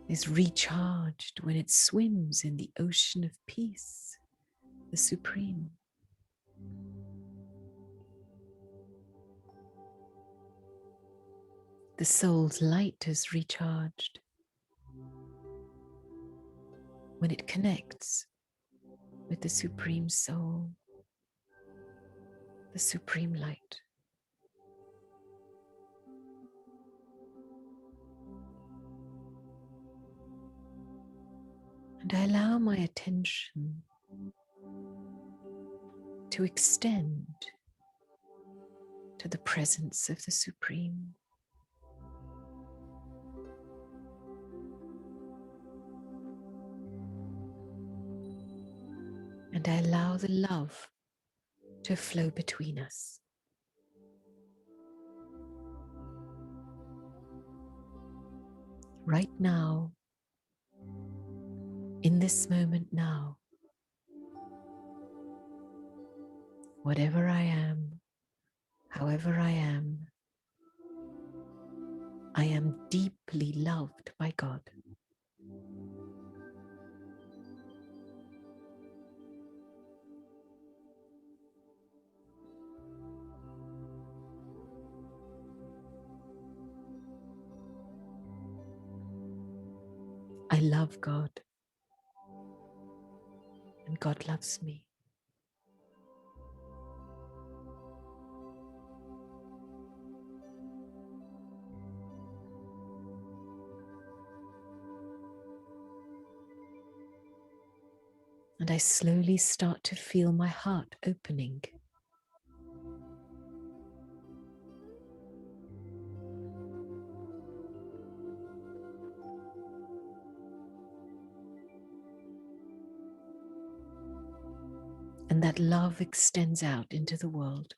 is recharged when it swims in the ocean of peace, the Supreme. The soul's light is recharged when it connects with the Supreme Soul, the Supreme Light. And I allow my attention to extend to the presence of the Supreme. And I allow the love to flow between us. Right now, in this moment now, whatever I am, however I am deeply loved by God. I love God, and God loves me. And I slowly start to feel my heart opening. And that love extends out into the world.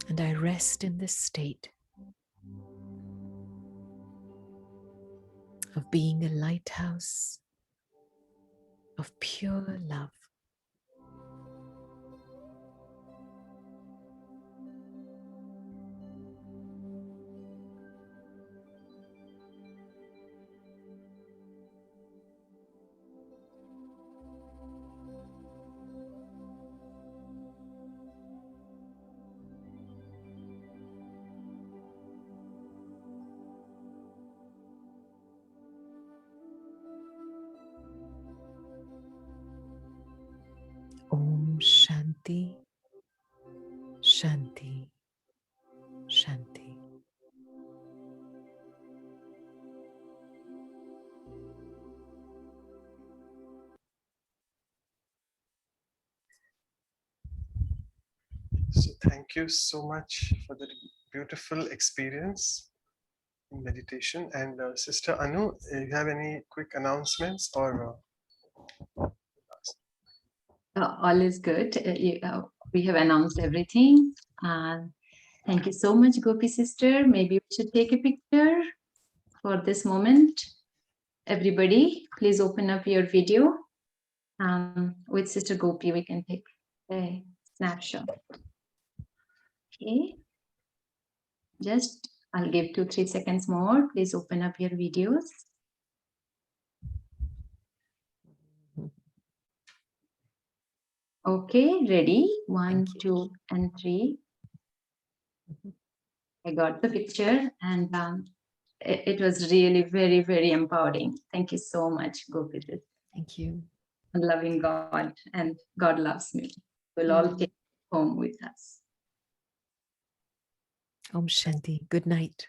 And I rest in this state of being a lighthouse of pure love. Om Shanti, Shanti, Shanti. So thank you so much for the beautiful experience in meditation. And Sister Anu, you have any quick announcements or? All is good. We have announced everything. Thank you so much, Gopi sister. Maybe we should take a picture for this moment. Everybody, please open up your video. With Sister Gopi, we can take a snapshot. Okay. Just, I'll give 2-3 seconds more. Please open up your videos. Okay, ready? 1, 2, and 3. I got the picture, and it was really very, very empowering. Thank you so much, Gopi. Thank you. And loving God, and God loves me. We'll all take home with us. Om Shanti. Good night.